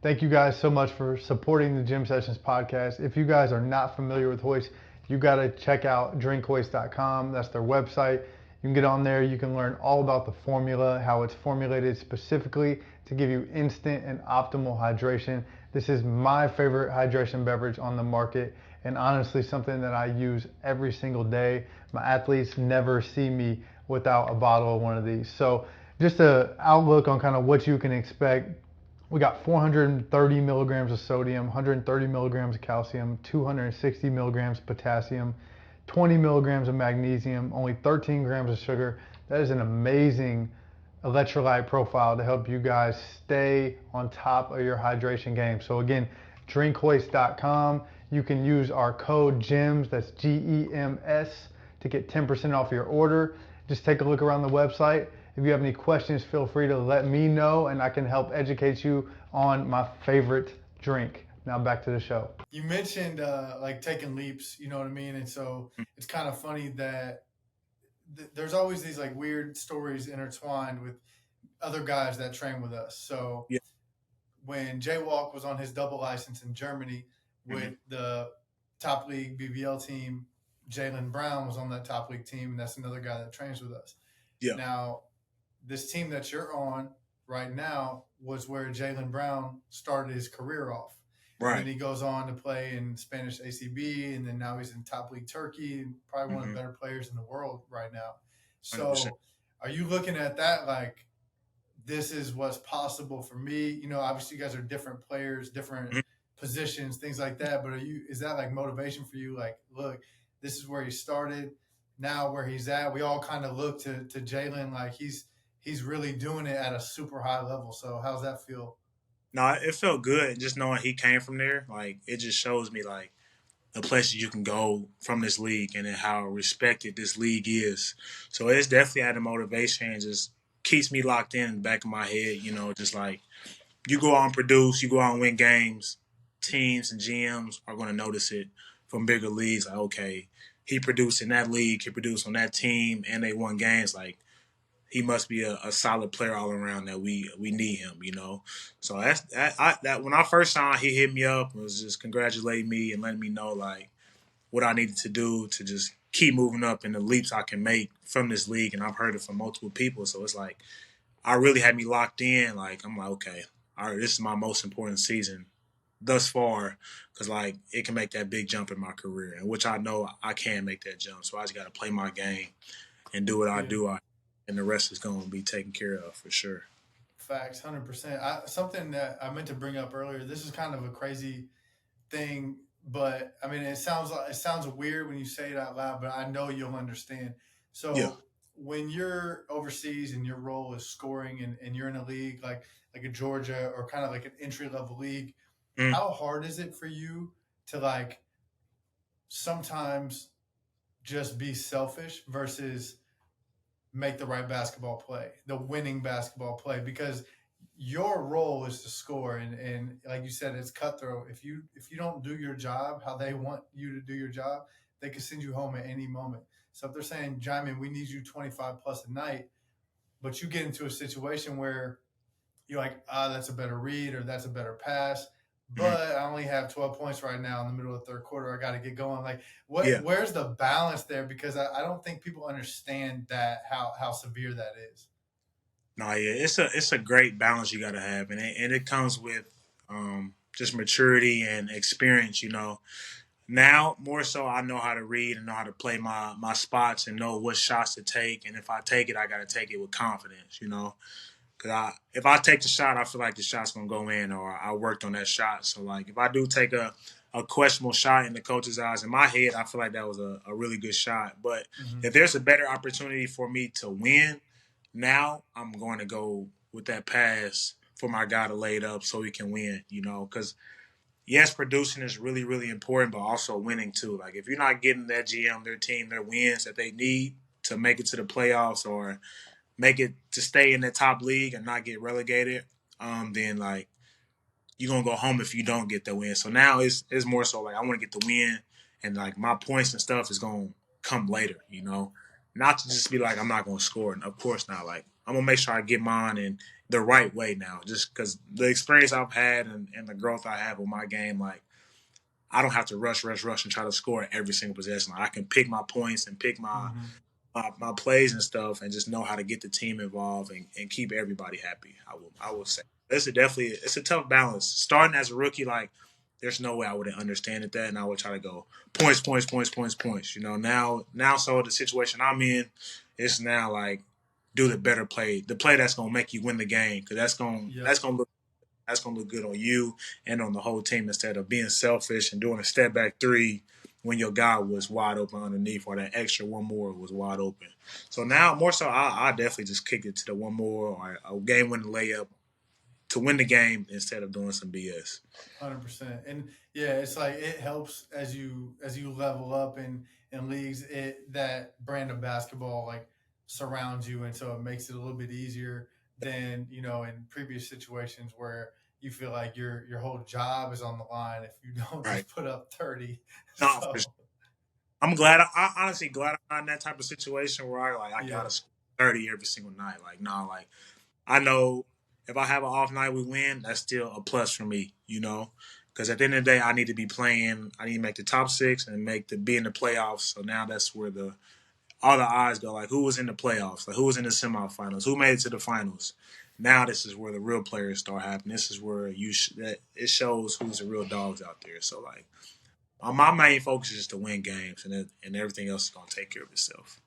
C: Thank you guys so much for supporting the Gym Sessions podcast. If you guys are not familiar with Hoist, you got to check out drinkhoist.com. That's their website. You can get on there. You can learn all about the formula, how it's formulated specifically to give you instant and optimal hydration. This is my favorite hydration beverage on the market, and honestly something that I use every single day. My athletes never see me without a bottle of one of these. So just an outlook on kind of what you can expect. We got 430 milligrams of sodium, 130 milligrams of calcium, 260 milligrams potassium, 20 milligrams of magnesium, only 13 grams of sugar. That is an amazing electrolyte profile to help you guys stay on top of your hydration game. So again, drinkhoist.com. You can use our code GEMS, that's GEMS, to get 10% off your order. Just take a look around the website If you have any questions, feel free to let me know, and I can help educate you on my favorite drink. Now back to the show.
A: You mentioned like taking leaps, you know what I mean? And so it's kind of funny that there's always these like weird stories intertwined with other guys that train with us. So
B: Yeah.
A: when Jaywalk was on his double license in Germany with the top league BBL team, Jalen Brown was on that top league team, and that's another guy that trains with us.
B: Yeah.
A: Now, this team that you're on right now was where Jalen Brown started his career off.
B: Right.
A: And then he goes on to play in Spanish ACB, and then now he's in top league Turkey, probably one of the better players in the world right now. So
B: 100%.
A: are you looking at that like, this is what's possible for me? You know, obviously you guys are different players, different positions, things like that. But is that like motivation for you? Like, look, this is where he started, now where he's at. We all kind of look to Jalen like he's really doing it at a super high level. So how's that feel?
B: No, it felt good just knowing he came from there. Like, it just shows me like the places you can go from this league and then how respected this league is. So it's definitely added motivation and just keeps me locked in the back of my head, you know, just like you go out and produce, you go out and win games, teams and GMs are going to notice it from bigger leagues. Like, okay, he produced in that league, he produced on that team, and they won games. Like, he must be a solid player all around that we need him, you know. So that when I first saw him, he hit me up and was just congratulating me and letting me know like what I needed to do to just keep moving up and the leaps I can make from this league. And I've heard it from multiple people. So it's like, I really had me locked in. Like, I'm like, okay, all right, this is my most important season thus far because, like, it can make that big jump in my career, and which I know I can make that jump. So I just got to play my game and do what I do, and the rest is going to be taken care of for sure.
A: Facts, 100%. Something that I meant to bring up earlier, this is kind of a crazy thing, but I mean, it sounds weird when you say it out loud, but I know you'll understand. So
B: Yeah.
A: when you're overseas and your role is scoring and you're in a league like a Georgia or kind of like an entry level league, how hard is it for you to like sometimes just be selfish versus make the right basketball play, the winning basketball play? Because your role is to score, and like you said, it's cutthroat. If you don't do your job how they want you to do your job, they can send you home at any moment. So if they're saying, Djimon, we need you 25 plus a night, but you get into a situation where you're like, that's a better read or that's a better pass, but I only have 12 points right now in the middle of the third quarter. I got to get going. Like, where's the balance there? Because I don't think people understand that how severe that is.
B: No, yeah, it's a great balance you got to have, and it comes with just maturity and experience. You know, now more so, I know how to read and know how to play my spots and know what shots to take, and if I take it, I got to take it with confidence. You know, because if I take the shot, I feel like the shot's gonna go in, or I worked on that shot. So like, if I do take a questionable shot in the coach's eyes, in my head, I feel like that was a really good shot. But if there's a better opportunity for me to win, now I'm going to go with that pass for my guy to lay it up so he can win, you know, because yes, producing is really, really important, but also winning too. Like if you're not getting that GM, their team, their wins that they need to make it to the playoffs or make it to stay in the top league and not get relegated, then like you're gonna go home if you don't get the win. So now it's more so like I want to get the win, and like my points and stuff is gonna come later, you know, not to just be like I'm not gonna score. And of course not. Like I'm gonna make sure I get mine in the right way now, just because the experience I've had and the growth I have with my game, like I don't have to rush and try to score every single possession. Like, I can pick my points and pick my plays and stuff, and just know how to get the team involved and keep everybody happy. I will say it's a tough balance. Starting as a rookie, like there's no way I wouldn't understand it that, and I would try to go points. You know, now so the situation I'm in, it's now like do the better play, the play that's gonna make you win the game, because that's gonna look good on you and on the whole team instead of being selfish and doing a step back three when your guy was wide open underneath, or that extra one more was wide open. So now more so, I definitely just kick it to the one more or a game winning layup to win the game instead of doing some BS.
A: 100%. And yeah, it's like it helps as you level up in leagues. That brand of basketball, like surrounds you, and so it makes it a little bit easier than in previous situations where you feel like your whole job is on the line if you don't
B: Right.
A: just put up 30.
B: No, for sure.
A: So
B: I'm glad. I honestly glad I'm not in that type of situation where I
A: yeah,
B: gotta score 30 every single night. Like, nah, like I know if I have an off night, we win. That's still a plus for me, because at the end of the day, I need to be playing. I need to make the top six and be in the playoffs. So now that's where all the eyes go. Like, who was in the playoffs? Like, who was in the semifinals? Who made it to the finals? Now this is where the real players start happening. This is where it shows who's the real dogs out there. So like, my main focus is to win games, and everything else is gonna take care of itself.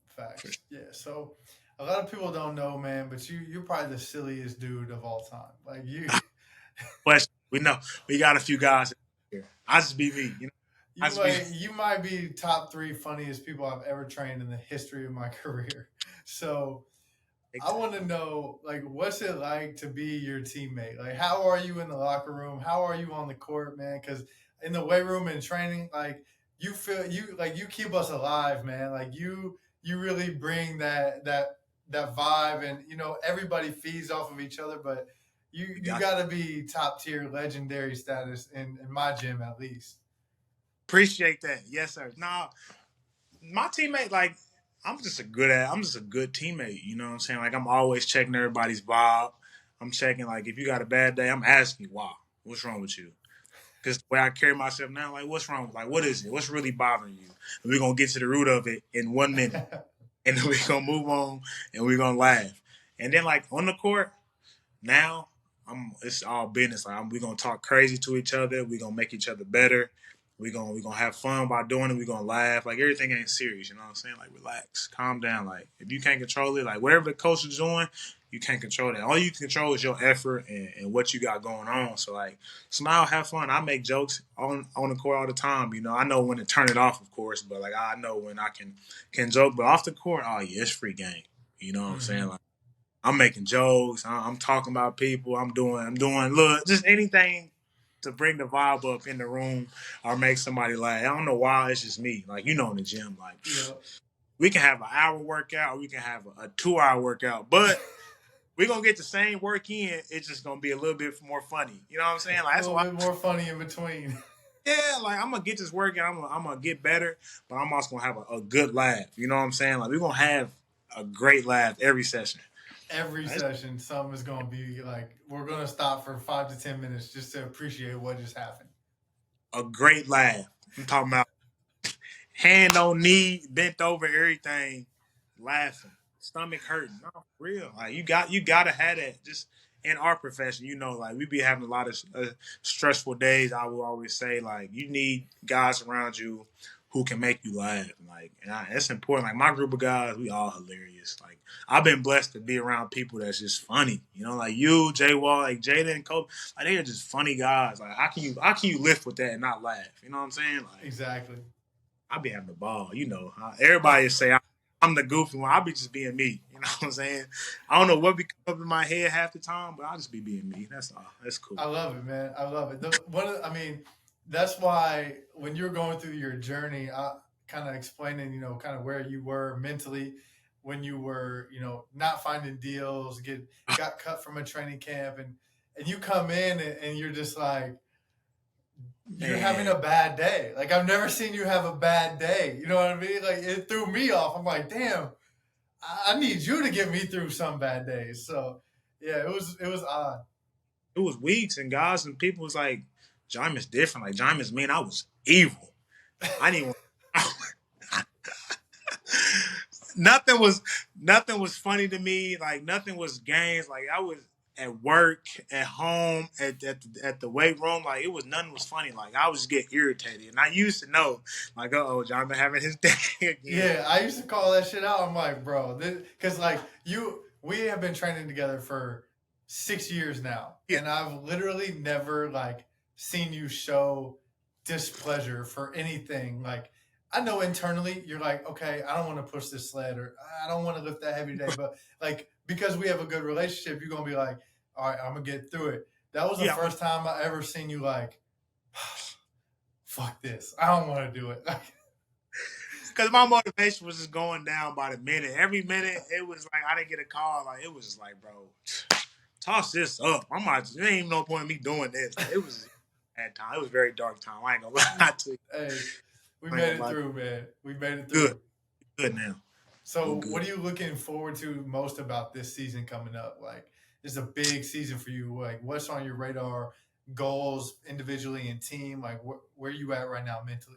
B: For
A: facts. Yeah. So a lot of people don't know, man, but you're probably the silliest dude of all time. Like you.
B: sure. Question. We know we got a few guys here. I just be me. I
A: You
B: just be.
A: might be top three funniest people I've ever trained in the history of my career. So I want to know, like, what's it like to be your teammate? Like, how are you in the locker room? How are you on the court, man? Because in the weight room and training, like, you feel you keep us alive, man. Like you really bring that vibe, and everybody feeds off of each other, but you got to be top tier, legendary status in my gym at least.
B: Appreciate that. Yes, sir. Now, my teammate, like, I'm just a good teammate. You know what I'm saying? Like, I'm always checking everybody's vibe. I'm checking, like, if you got a bad day, I'm asking you, why? What's wrong with you? Because the way I carry myself now, like, what's wrong? Like, what is it? What's really bothering you? And we're going to get to the root of it in 1 minute. And then we're going to move on and we're going to laugh. And then, like, on the court, now, it's all business. Like, we're gonna talk crazy to each other. We're gonna make each other better. We're gonna have fun by doing it. We're gonna laugh. Like, everything ain't serious. You know what I'm saying? Like, relax, calm down. Like, if you can't control it, like, whatever the coach is doing, you can't control that. All you can control is your effort and what you got going on. So, like, smile, have fun. I make jokes on the court all the time. I know when to turn it off, of course, but like, I know when I can joke. But off the court, oh yeah, it's free game. You know what I'm saying? Like, I'm making jokes. I'm talking about people. I'm doing look, just anything to bring the vibe up in the room or make somebody laugh. I don't know why. It's just me. Like, in the gym, like,
A: Yeah.
B: we can have an hour workout, or we can have a 2-hour workout, but we're gonna get the same work in. It's just gonna be a little bit more funny. You know what I'm saying? Like,
A: A
B: that's
A: little
B: why.
A: bit more funny in between.
B: Yeah, like, I'm gonna get this work and I'm gonna get better, but I'm also gonna have a good laugh. You know what I'm saying? Like, we're gonna have a great laugh every session.
A: Every session, something is going to be like, we're going to stop for 5 to 10 minutes just to appreciate what just happened.
B: A great laugh. I'm talking about hand on knee, bent over, everything, laughing, stomach hurting. No, for real. Like, you gotta have that. Just in our profession, like, we be having a lot of stressful days. I will always say, like, you need guys around you who can make you laugh. Like, and that's important. Like, my group of guys, we all hilarious. Like, I've been blessed to be around people that's just funny. Like you, Jay Wall, like Jada and Kobe. Like, they are just funny guys. Like, how can you lift with that and not laugh? You know what I'm saying? Like,
A: Exactly.
B: I be having the ball. Everybody say I'm the goofy one. I be just being me. You know what I'm saying? I don't know what be coming up in my head half the time, but I'll just be being me. That's all. That's cool.
A: I love it, man. I love it. That's why when you're going through your journey, kind of explaining, kind of where you were mentally when you were, not finding deals, got cut from a training camp, and you come in and you're just like, you're having a bad day. Like, I've never seen you have a bad day. You know what I mean? Like, it threw me off. I'm like, damn, I need you to get me through some bad days. So yeah, it was odd.
B: It was weeks, and guys and people was like, Djimon's different. Like, Djimon's mean. I was evil. I didn't want. Nothing was funny to me. Like, nothing was games. Like, I was at work, at home, at the weight room. Like, nothing was funny. Like, I was get irritated, and I used to know, like, Djimon having his day again.
A: Yeah, I used to call that shit out. I'm like, bro, because like we have been training together for 6 years now, and I've literally never like seen you show displeasure for anything. Like, I know internally you're like, okay, I don't want to push this sled, or I don't want to lift that heavy today, but like, because we have a good relationship, you're gonna be like, all right, I'm gonna get through it. That was the first time I ever seen you like, fuck this, I don't want to do it.
B: Because my motivation was just going down by the minute. Every minute, it was like I didn't get a call. Like it was just like, bro, toss this up. There ain't even no point in me doing this. Like, it was a bad time. It was a very dark time. I ain't gonna lie to you.
A: Hey, we
B: I ain't
A: made
B: gonna
A: it
B: lie.
A: through, man. We made it
B: Good,
A: through.
B: good now.
A: So,
B: I'm good.
A: what are you looking forward to most about this season coming up? Like, it's a big season for you. Like, what's on your radar? Goals individually and team. Like, where are you at right now mentally?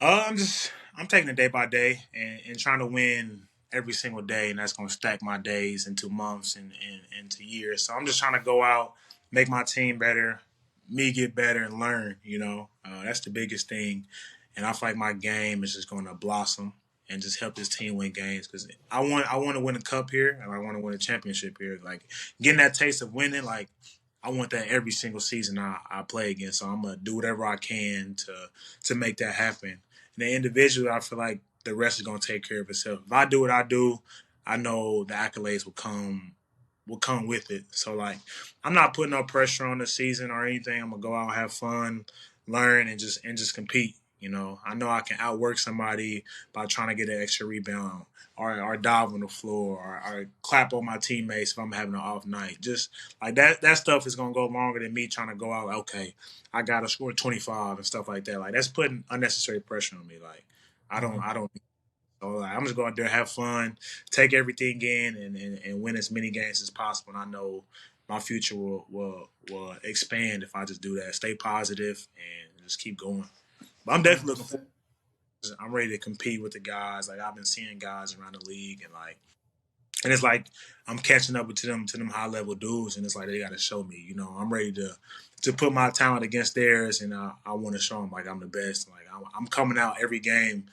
B: I'm taking it day by day and trying to win every single day, and that's gonna stack my days into months and into years. So I'm just trying to go out, make my team better, me get better, and learn. That's the biggest thing. And I feel like my game is just going to blossom and just help this team win games because I want to win a cup here and I want to win a championship here. Like getting that taste of winning, like I want that every single season I play again. So I'm gonna do whatever I can to make that happen. And then individually, I feel like the rest is gonna take care of itself. If I do what I do, I know the accolades will come with it. So like I'm not putting no pressure on the season or anything. I'm gonna go out, have fun, learn, and just compete. I know I can outwork somebody by trying to get an extra rebound or dive on the floor or clap on my teammates if I'm having an off night. Just like that stuff is gonna go longer than me trying to go out. Like, okay, I gotta score 25 and stuff like that. Like that's putting unnecessary pressure on me. Like I don't. So like, I'm just going out there, have fun, take everything in, and win as many games as possible. And I know my future will expand if I just do that. Stay positive and just keep going. But I'm definitely looking forward.
A: 100%.
B: I'm ready to compete with the guys. Like I've been seeing guys around the league, and it's like I'm catching up to them high level dudes, and it's like they got to show me. I'm ready to put my talent against theirs, and I want to show them like I'm the best. Like I'm coming out every game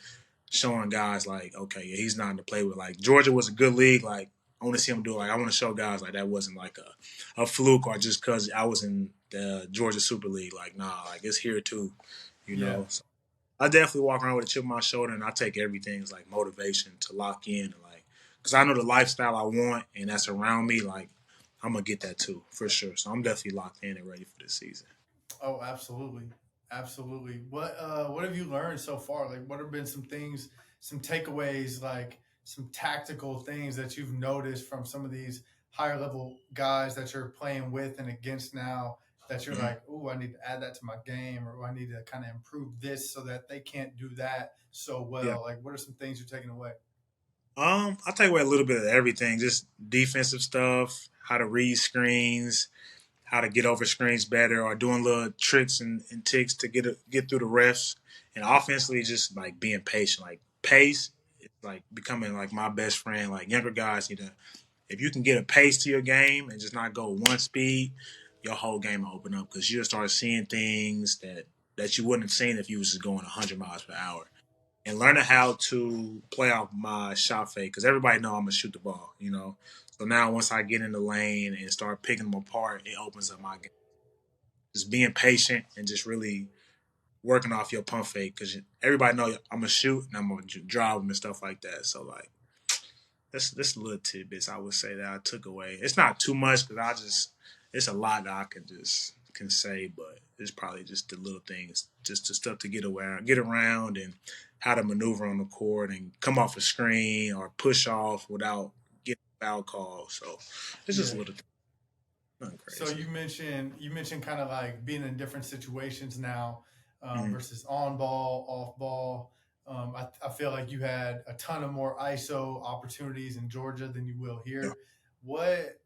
B: showing guys like, okay, yeah, he's not to play with. Like Georgia was a good league. Like I want to see him do it. Like I want to show guys like that wasn't like a fluke or just because I was in the Georgia Superleague. Like nah, like it's here too.
A: Yeah.
B: So I definitely walk around with a chip on my shoulder, and I take everything as like motivation to lock in, and like because I know the lifestyle I want and that's around me. Like I'm gonna get that too for sure. So I'm definitely locked in and ready for this season.
A: Oh, absolutely, absolutely. What have you learned so far? Like, what have been some things, some takeaways, like some tactical things that you've noticed from some of these higher level guys that you're playing with and against now? That you're
B: Mm-hmm.
A: like, oh, I need to add that to my game, or I need to kind of improve this so that they can't do that so
B: Yeah.
A: well. Like, what are some things you're taking away?
B: I'll take away a little bit of everything, just defensive stuff, how to read screens, how to get over screens better, or doing little tricks and ticks to get through the refs. And offensively, just like being patient, like pace, it's like becoming like my best friend. Like younger guys need to, if you can get a pace to your game and just not go one speed, your whole game will open up because you'll start seeing things that you wouldn't have seen if you was just going 100 miles per hour and learning how to play off my shot fake because everybody know I'm gonna shoot the ball. So now once I get in the lane and start picking them apart, it opens up my game. Just being patient and just really working off your pump fake because everybody know I'm gonna shoot and I'm gonna drive them and stuff like that. So like that's little tidbits I would say that I took away. It's not too much because it's a lot that I can say, but it's probably just the little things, just the stuff to get around, and how to maneuver on the court and come off a screen or push off without getting a foul call. So it's just
A: Yeah.
B: little things, nothing
A: So
B: crazy.
A: you mentioned kind of like being in different situations now
B: Mm-hmm.
A: versus on ball, off ball. I feel like you had a ton of more ISO opportunities in Georgia than you will
B: Yeah.
A: here. What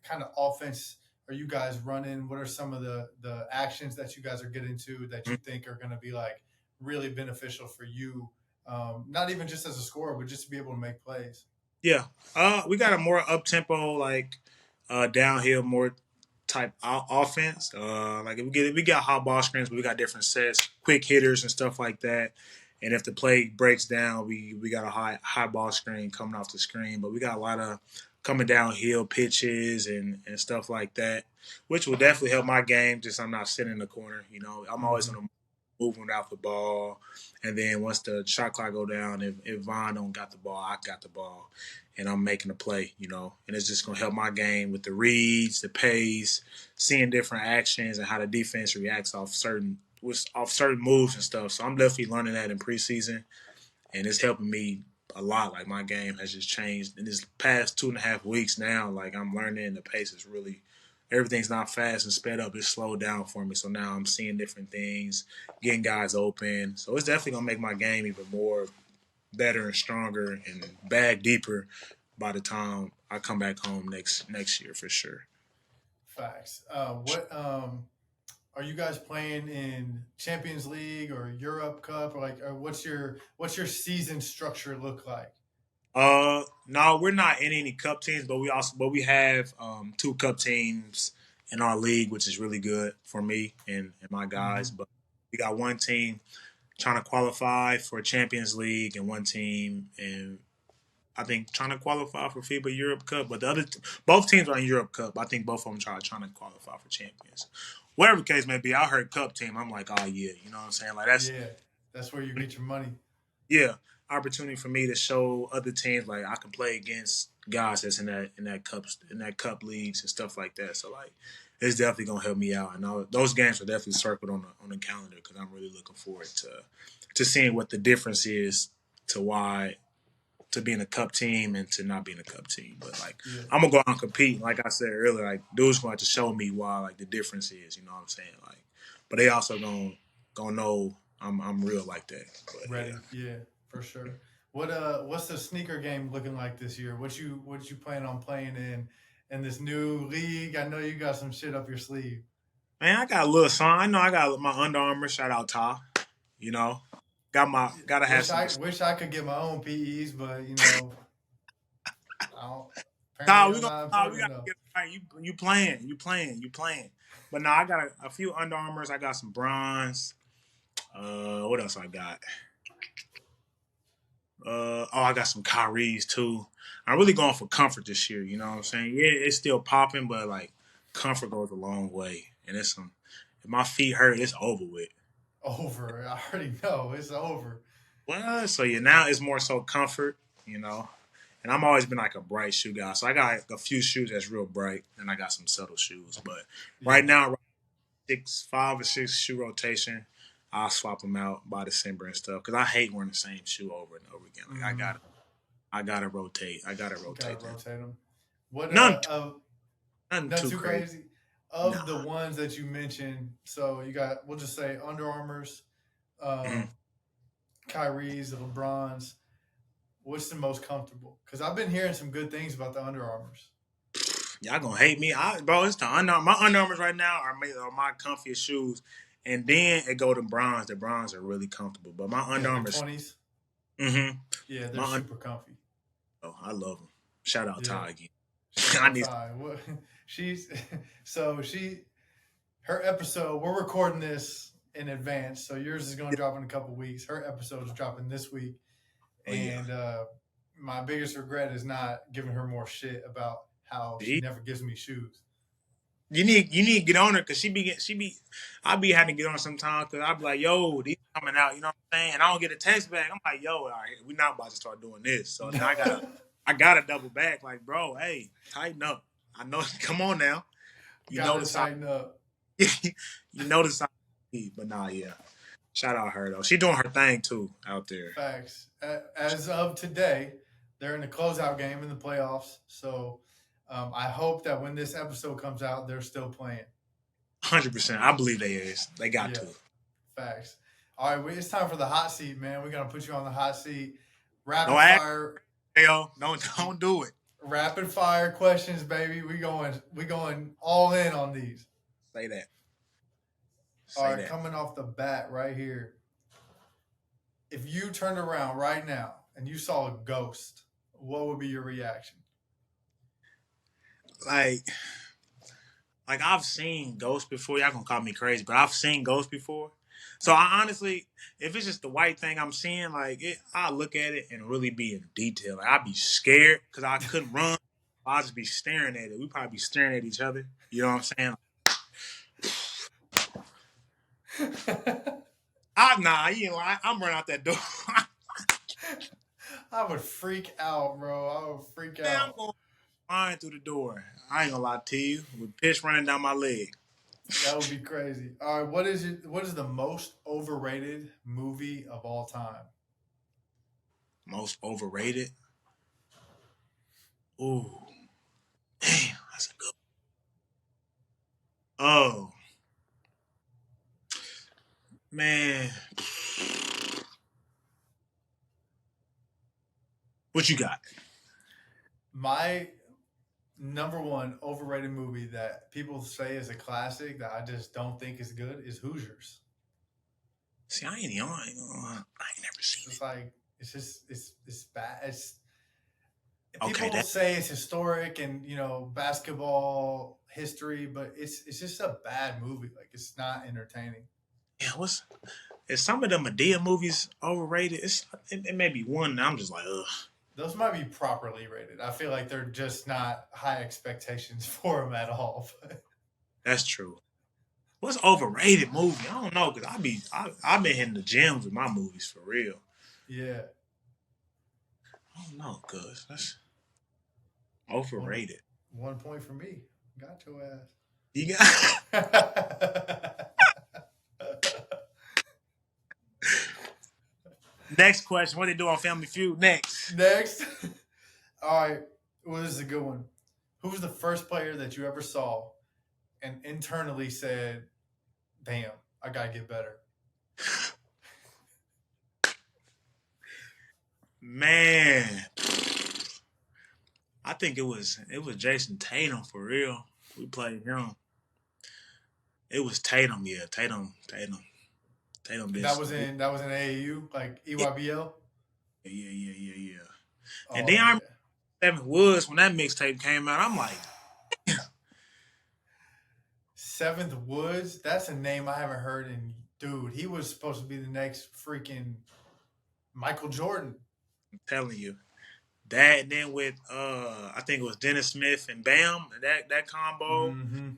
A: kind of offense are you guys running? What are some of the actions that you guys are getting to that you think are going to be like really beneficial for you? Not even just as a scorer, but just to be able to make plays.
B: Yeah. We got a more up tempo, like downhill, more type offense. Like if we got hot ball screens, but we got different sets, quick hitters and stuff like that. And if the play breaks down, we got a high ball screen coming off the screen, but we got a lot of coming downhill pitches and stuff like that, which will definitely help my game. Just I'm not sitting in the corner. I'm always
A: Mm-hmm.
B: going to move without the ball. And then once the shot clock go down, if Vaughn don't got the ball, I got the ball, and I'm making a play. And it's just gonna help my game with the reads, the pace, seeing different actions, and how the defense reacts off certain moves and stuff. So I'm definitely learning that in preseason, and it's helping me a lot. Like my game has just changed in this past 2.5 weeks now. Like I'm learning, the pace is really everything's not fast and sped up. It's slowed down for me. So now I'm seeing different things, getting guys open. So it's definitely gonna make my game even more better and stronger and bag deeper by the time I come back home next year for sure.
A: Facts. What are you guys playing in Champions League or Europe Cup, or like, or what's your season structure look like?
B: No, we're not in any cup teams, but we have two cup teams in our league, which is really good for me and my guys.
A: Mm-hmm.
B: But we got one team trying to qualify for Champions League and one team and I think trying to qualify for FIBA Europe Cup. But both teams are in Europe Cup. I think both of them trying to qualify for champions. Whatever the case may be, I heard cup team. I'm like, oh yeah, you know what I'm saying? Like
A: Yeah, that's where you get your money.
B: yeah, opportunity for me to show other teams like I can play against guys that's in that cup leagues and stuff like that. So like, it's definitely gonna help me out, and those games are definitely circled on the calendar because I'm really looking forward to seeing what the difference is to why to being a cup team and to not being a cup team. But like,
A: Yeah,
B: I'm gonna go out and compete. Like I said earlier, like dude's going to show me why like the difference is. You know what I'm saying? Like, but they also gonna know I'm real like that. But yeah.
A: ready. Yeah, for sure. What's the sneaker game looking like this year? What you plan on playing in this new league? I know you got some shit up your sleeve.
B: Man, I got a little song. I know I got my Under Armour. Shout out Ty. You know, gotta have
A: Wish
B: some.
A: I could get my own PEs, but I don't.
B: Ty,
A: Apparently, I'm not
B: We
A: important
B: gotta
A: enough.
B: get right. You playing. But now I got a few Under Armours. I got some bronze. What else I got? I got some Kyrie's too. I'm really going for comfort this year. You know what I'm saying? Yeah, it's still popping, but like comfort goes a long way. And it's some. If my feet hurt, it's over with.
A: Over. I already know it's over.
B: Well, so yeah, now it's more so comfort. You know. And I'm always been like a bright shoe guy. So I got a few shoes that's real bright, and I got some subtle shoes. But
A: Yeah.
B: right now, 5 or 6 shoe rotation. I'll swap them out by December and stuff because I hate wearing the same shoe over and over again. Like
A: Mm-hmm.
B: I gotta rotate. I gotta
A: Gotta
B: rotate them.
A: rotate them. What
B: None,
A: Not
B: too
A: too
B: crazy.
A: crazy.
B: Nah.
A: Of the ones that you mentioned, so you got, we'll just say Under Armour's,
B: Mhm.
A: um, Kyrie's, the LeBron's. What's the most comfortable? Because I've been hearing some good things about the Under Armour's.
B: Y'all gonna hate me, bro. It's the my Under Armours right now are my comfiest shoes, and then it go to bronze. The bronze are really comfortable, but my
A: Yeah,
B: Under
A: the
B: Armours,
A: 20s.
B: mm-hmm,
A: Yeah, they're
B: my
A: super comfy.
B: I love them. Shout out
A: Yeah.
B: Ty again.
A: Shout
B: I
A: out
B: need.
A: Ty. What she's so she her episode. We're recording this in advance, so yours is going to drop in a couple weeks. Her episode is dropping this week,
B: Oh yeah.
A: and my biggest regret is not giving her more shit about how she
B: See?
A: never gives me shoes.
B: You need to get on her because I be having to get on her sometimes because I be like, yo, these coming out, you know what I'm saying? And I don't get a text back. I'm like, yo, all right, we not about to start doing this. So now I gotta double back. Like, bro, hey, tighten up. I know, come on now. You know
A: Gotta
B: the size.
A: tighten up.
B: You know the size. But nah, yeah. Shout out her though. She doing her thing too out there.
A: Facts. As of today, they're in the closeout game in the playoffs. So I hope that when this episode comes out, they're still playing.
B: 100%. I believe they is. They got
A: Yeah,
B: to.
A: facts. All right, it's time for the hot seat, man. We're gonna put you on the hot seat.
B: No
A: Rapid
B: act,
A: fire,
B: yo. No, don't do it.
A: rapid fire questions, baby. We going all in on these.
B: Say that.
A: All
B: Say
A: right,
B: that.
A: coming off the bat right here. If you turned around right now and you saw a ghost, what would be your reaction?
B: Like I've seen ghosts before. Y'all gonna call me crazy, but I've seen ghosts before. So I honestly, if it's just the white thing I'm seeing, I look at it and really be in detail. Like I'd be scared because I couldn't run. I'd just be staring at it. We'd probably be staring at each other. You know what I'm saying? Nah, you ain't lying. I'm running out that door.
A: I would freak out, bro. I would freak
B: Man, I'm
A: out.
B: going flying through the door. I ain't gonna lie to you. With piss running down my leg.
A: That would be crazy. All right, what is the most overrated movie of all time?
B: Most overrated. Ooh, damn, that's a good. Oh man, what you got?
A: My number one overrated movie that people say is a classic that I just don't think is good is Hoosiers.
B: See, I ain't never
A: It's
B: seen
A: just
B: it.
A: like it's bad. It's
B: Okay,
A: people
B: that
A: say it's historic and basketball history, but it's just a bad movie. Like it's not entertaining.
B: yeah. Is some of the Medea movies overrated? It may be one. And I'm just like, ugh.
A: Those might be properly rated. I feel like they're just not high expectations for them at all.
B: That's true. What's overrated movie? I don't know because I've been hitting the gyms with my movies for real.
A: Yeah.
B: I don't know because that's
A: One,
B: overrated.
A: 1 point for me. Got your
B: You got
A: ass.
B: next question. What they do on Family Feud next?
A: Next. All right. Well, this is a good one. Who was the first player that you ever saw and internally said, damn, I got to get better?
B: Man, I think it was Jason Tatum for real. We played him. It was Tatum, yeah. Tatum.
A: That was in AAU, like EYBL.
B: Yeah. And
A: Oh
B: then I
A: yeah.
B: remember Seventh Woods when that mixtape came out. I'm like,
A: Seventh Woods. That's a name I haven't heard in. Dude, he was supposed to be the next freaking Michael Jordan.
B: I'm telling you. That and then with I think it was Dennis Smith and Bam, that combo.
A: Mm-hmm.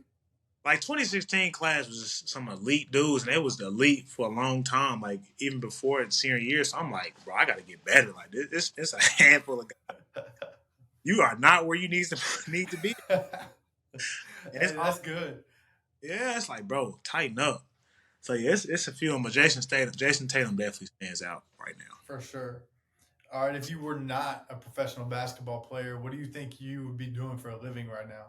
B: Like 2016 class was just some elite dudes, and it was the elite for a long time, like even before its senior year. So I'm like, bro, I gotta get better. Like this it's a handful of guys. You are not where you need to be. And
A: Hey, that's good.
B: yeah, it's like, bro, tighten up. So yeah, it's a few of them. But Jason Tatum definitely stands out right now.
A: For sure. All right, if you were not a professional basketball player, what do you think you would be doing for a living right now?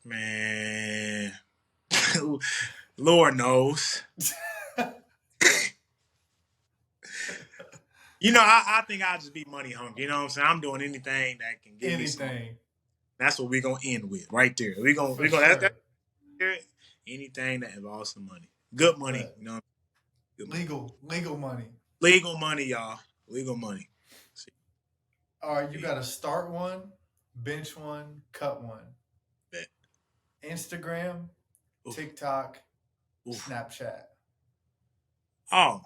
B: Man, Lord knows. I think I'll just be money hungry. You know what I'm saying? I'm doing anything that can give me some.
A: Anything.
B: That's what we're gonna end with right there. We're gonna
A: Sure.
B: that's anything that involves some money. Good money,
A: But
B: good money.
A: legal money.
B: Legal money, y'all. Legal money. See.
A: All right, you got to start one, bench one, cut one.
B: Bet.
A: Instagram,
B: Oof.
A: TikTok,
B: Oof.
A: Snapchat.
B: Oh,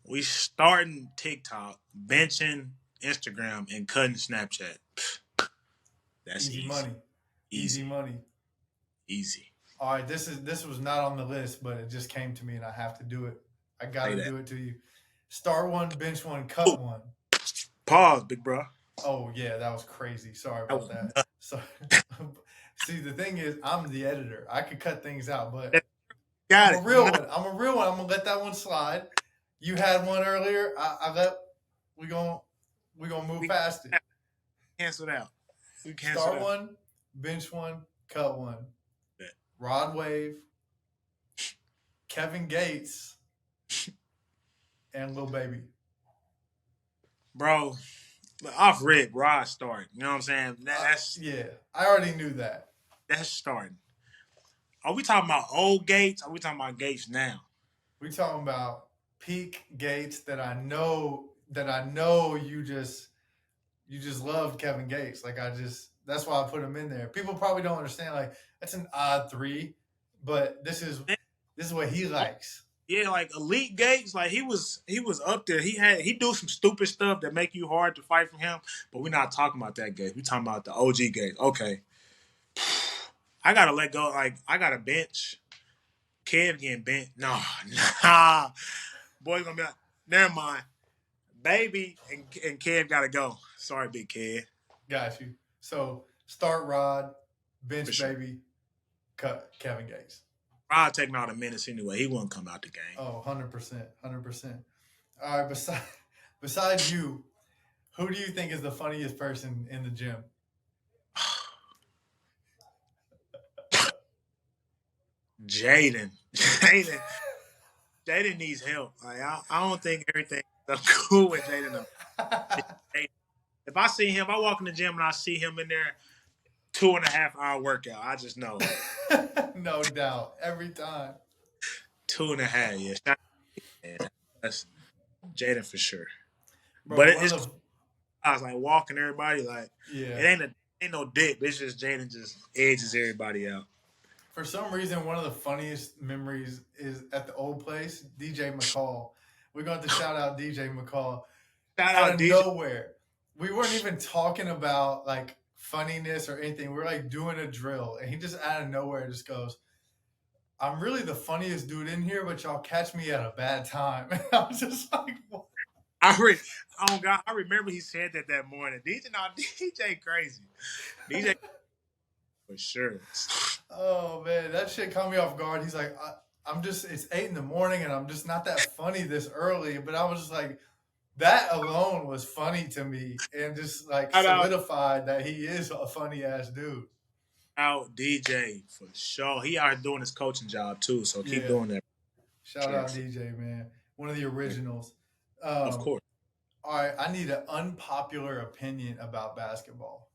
B: we starting TikTok, benching Instagram, and cutting Snapchat. That's easy.
A: Money. Easy money.
B: Easy.
A: All right, this was not on the list, but it just came to me, and I have to do it. I got to do it to you. Start one, bench one, cut one.
B: Pause, big bro.
A: Oh yeah, that was crazy. Sorry about that. So, see, the thing is, I'm the editor. I could cut things out, but
B: I'm
A: a real one. I'm gonna let that one slide. You had one earlier. We gonna move past it.
B: Cancel it out.
A: Start one, bench one, cut one.
B: Bet.
A: Rod Wave, Kevin Gates, and Lil Baby.
B: Bro, off rip, Rod starting. You know what I'm saying? That's
A: yeah. I already knew that.
B: That's starting. Are we talking about old Gates? Or are we talking about Gates now?
A: We talking about peak Gates that I know you just loved Kevin Gates. Like that's why I put him in there. People probably don't understand. Like that's an odd three, but this is what he likes.
B: Yeah, like elite Gates, like he was up there. He do some stupid stuff that make you hard to fight from him. But we're not talking about that Gates. We're talking about the OG Gates. Okay, I gotta let go. Like I gotta bench. Kev getting bent. Nah. Boy's gonna be like, never mind. Baby and Kev gotta go. Sorry, big Kev.
A: Got you. So start Rod, bench
B: sure.
A: Baby, cut Kevin Gates.
B: I'll take him out of minutes anyway. He wouldn't come out the game.
A: Oh, 100%. 100%. All right, besides you, who do you think is the funniest person in the gym?
B: Jaden. Jaden needs help. Like I don't think everything's so cool with Jaden. If I see him, I walk in the gym and I see him in there, 2.5 hour workout. I just know.
A: No doubt. Every time.
B: 2.5, yeah. That's Jaden for sure.
A: Bro,
B: But it's I was like walking everybody like it ain't no dip. It's just Jaden just edges everybody out.
A: For some reason, one of the funniest memories is at the old place, DJ McCall. We're going to shout out DJ McCall.
B: Shout
A: Out
B: out
A: of
B: DJ.
A: nowhere. We weren't even talking about like funniness or anything. We're like doing a drill. And he just out of nowhere just goes, I'm really the funniest dude in here, but y'all catch me at a bad time. And I was just like, what?
B: I remember he said that morning. DJ crazy. DJ for sure.
A: Oh man, that shit caught me off guard. He's like, it's 8 a.m. and I'm just not that funny this early. But I was just like, that alone was funny to me and just like solidified that he is a funny ass dude.
B: Out DJ for sure. He out doing his coaching job too, so keep doing that.
A: Shout out DJ, man. One of the originals.
B: Of course.
A: All right, I need an unpopular opinion about basketball.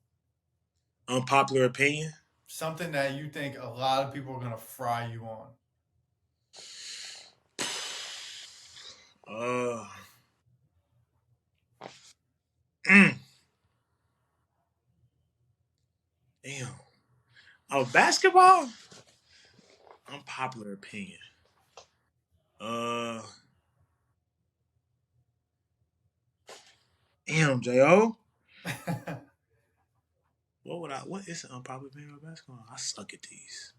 B: Unpopular opinion?
A: Something that you think a lot of people are going to fry you on.
B: Damn. Oh, basketball? Unpopular opinion. Damn, J.O. What is an unpopular opinion about basketball? I suck at these.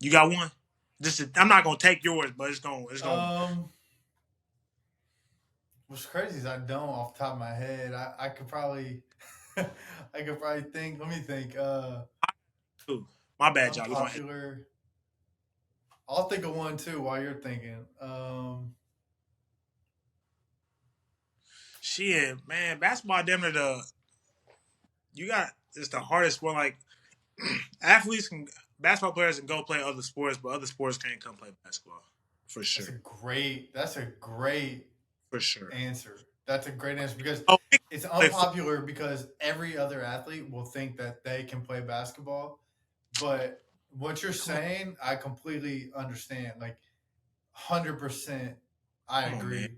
B: You got one? I'm not gonna take yours, but it's gonna
A: What's crazy is I don't off the top of my head. I could probably think. Let me think.
B: My bad, John.
A: Unpopular. I'll think of one too while you're thinking.
B: Shit, man, basketball damn near it's the hardest one. Like basketball players can go play other sports, but other sports can't come play basketball. For sure.
A: That's a great
B: for sure
A: answer. That's a great answer because it's unpopular because every other athlete will think that they can play basketball. But what you're saying, I completely understand. Like 100%, I agree.
B: Man.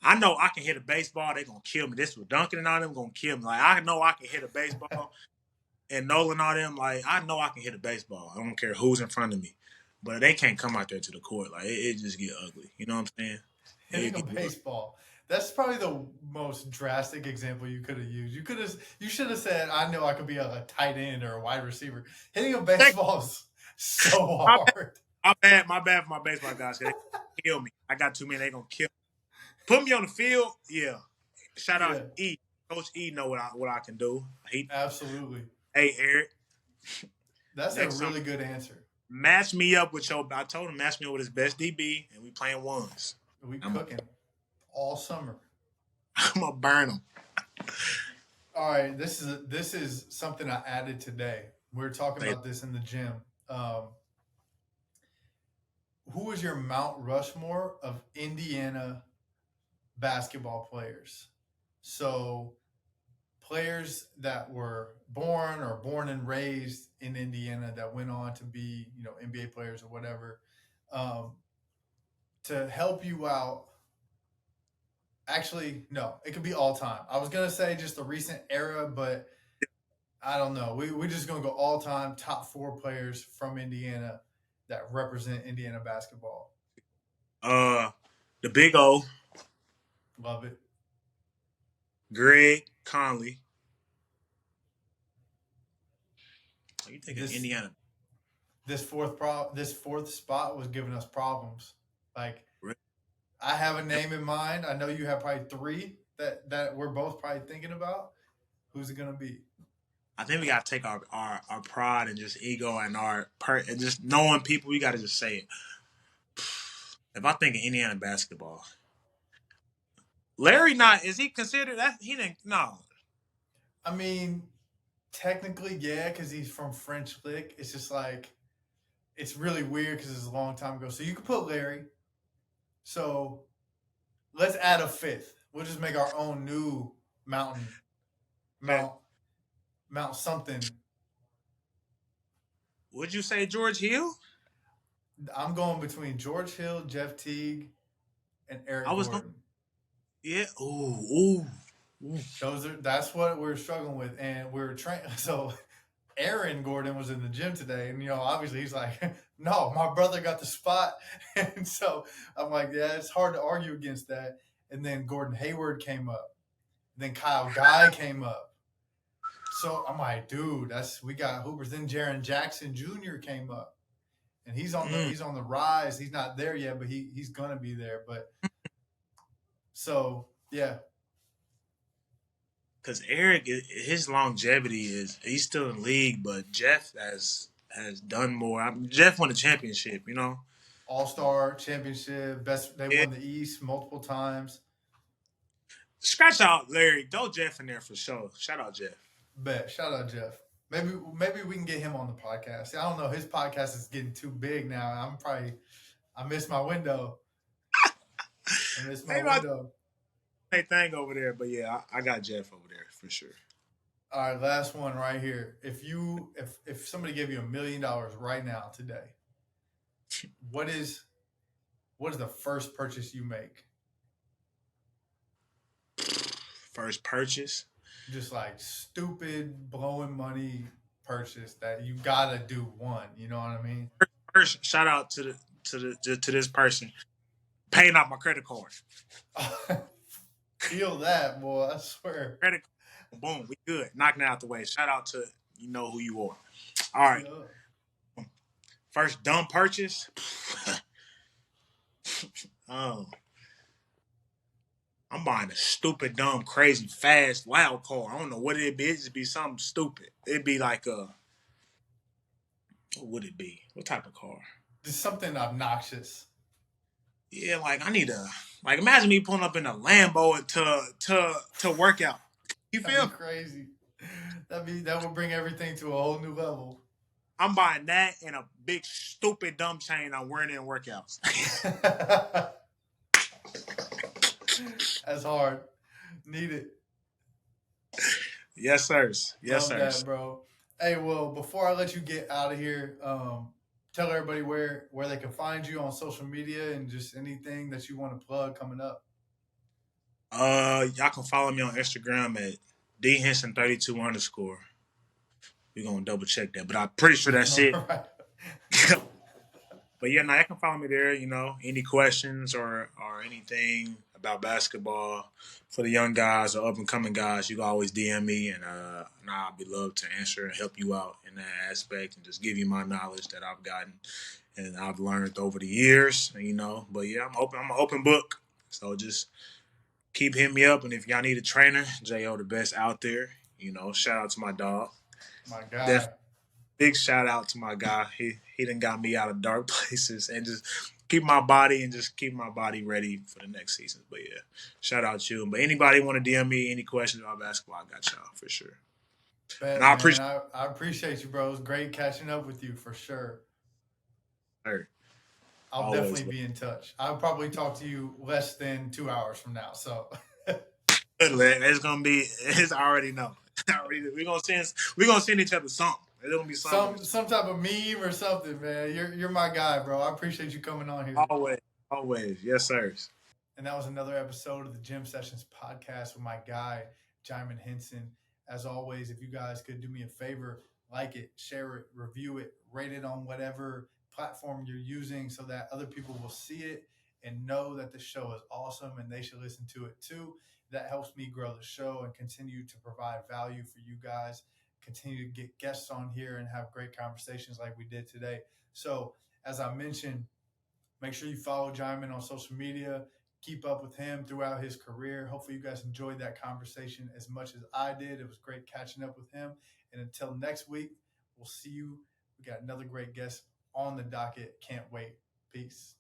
B: I know I can hit a baseball, they're going to kill me. This with Duncan and all them going to kill me. Like, I know I can hit a baseball. And Nolan and all them, like, I know I can hit a baseball. I don't care who's in front of me. But they can't come out there to the court. Like, it just get ugly. You know what I'm saying?
A: Hitting a baseball. That's probably the most drastic example you could have used. You should have said, I know I could be a tight end or a wide receiver. Hitting a baseball is so hard.
B: My bad for my baseball guys. They kill me. I got too many. They going to kill me. Put me on the field, yeah. Shout out E. Coach E know what I can do.
A: Absolutely.
B: Hey, Eric.
A: That's a really good answer.
B: Match me up with I told him match me up with his best DB, and we playing ones.
A: We cooking all summer.
B: I'm gonna burn them.
A: All right, this is something I added today. We were talking about this in the gym. Who is your Mount Rushmore of Indiana basketball players? So players that were born and raised in Indiana that went on to be, NBA players or whatever, to help you out. Actually, no, it could be all time. I was going to say just the recent era, but I don't know. We're just going to go all time, top 4 players from Indiana that represent Indiana basketball.
B: The Big O.
A: Love it.
B: Greg Conley. You think of Indiana?
A: This fourth spot was giving us problems. Like,
B: really?
A: I have a name in mind. I know you have probably 3 that we're both probably thinking about. Who's it gonna be?
B: I think we gotta take our pride and just ego and and just knowing people. We gotta just say it. If I think of Indiana basketball, Larry, not is he considered that? He didn't. No,
A: I mean, technically, yeah, because he's from French Lick. It's just like it's really weird because it's a long time ago. So you could put Larry. So let's add a fifth. We'll just make our own new mountain,
B: okay.
A: Mount Mount something.
B: Would you say George Hill?
A: I'm going between George Hill, Jeff Teague, and
B: I
A: Eric
B: was going.
A: Gordon.
B: Yeah. Ooh.
A: That's what we're struggling with, and we're trying. So Aaron Gordon was in the gym today, and obviously he's like, "No, my brother got the spot," and so I'm like, "Yeah, it's hard to argue against that." And then Gordon Hayward came up, then Kyle Guy came up. So I'm like, "Dude, we got hoopers." Then Jaren Jackson Jr. came up, and he's on the rise. He's not there yet, but he's gonna be there. But so yeah.
B: Because Eric, his longevity he's still in the league, but Jeff has done more. Jeff won the championship,
A: All-Star championship, best. They
B: Yeah.
A: won the East multiple times.
B: Scratch out Larry, throw Jeff in there for sure. Shout out Jeff.
A: Bet. Shout out Jeff. Maybe we can get him on the podcast. See, I don't know. His podcast is getting too big now. I missed my window. I missed my window.
B: Thing over there, but yeah, I got Jeff over there for sure.
A: All right, last one right here. If somebody gave you $1 million right now today, what is the first purchase you make?
B: First purchase?
A: Just like stupid blowing money purchase that you gotta do one. You know what I mean?
B: First, shout out to this person paying off my credit card.
A: Feel that, boy. I swear.
B: Credit card, boom, we good. Knocking it out the way. Shout out to who you are. All right. Yeah. First dumb purchase. I'm buying a stupid, dumb, crazy, fast, loud car. I don't know what it'd be. It'd just be something stupid. It'd be like what would it be? What type of car?
A: Just something obnoxious.
B: Yeah, like I need imagine me pulling up in a Lambo to work out. You feel
A: crazy? That would bring everything to a whole new level.
B: I'm buying that and a big stupid dumb chain I'm wearing in workouts.
A: That's hard. Need it.
B: Yes, sir. Yes, sir.
A: That, bro. Hey, well, before I let you get out of here, tell everybody where they can find you on social media and just anything that you want to plug coming up.
B: Y'all can follow me on Instagram at dhenson32_. We're gonna double check that, but I'm pretty sure that's it. Right. But yeah, now you can follow me there. Any questions or anything about basketball for the young guys or up and coming guys, you can always DM me, and I'll be love to answer and help you out in that aspect and just give you my knowledge that I've gotten and I've learned over the years. But yeah, I'm an open book, so just keep hitting me up. And if y'all need a trainer, J.O. the best out there. Shout out to my dog.
A: My guy.
B: Big shout out to my guy. He done got me out of dark places and just keep my body ready for the next season. But yeah, shout out to you. But anybody want to DM me any questions about basketball, I got y'all for sure.
A: And I appreciate you, bro. It was great catching up with you for sure.
B: Sure.
A: I'll always definitely be in touch. I'll probably talk to you less than 2 hours from now. So
B: it's already know. We're gonna send each other something. It's gonna be
A: some type of meme or something, man. You're my guy, bro. I appreciate you coming on here.
B: Always. Yes, sir.
A: And that was another episode of the Gym Sessions podcast with my guy, Djimon Henson. As always, if you guys could do me a favor, like it, share it, review it, rate it on whatever platform you're using so that other people will see it and know that the show is awesome and they should listen to it too. That helps me grow the show and continue to provide value for you guys, continue to get guests on here and have great conversations like we did today. So as I mentioned, make sure you follow Djimon on social media. keep up with him throughout his career. Hopefully you guys enjoyed that conversation as much as I did. It was great catching up with him. And until next week, we'll see you. We got another great guest on the docket. Can't wait. Peace.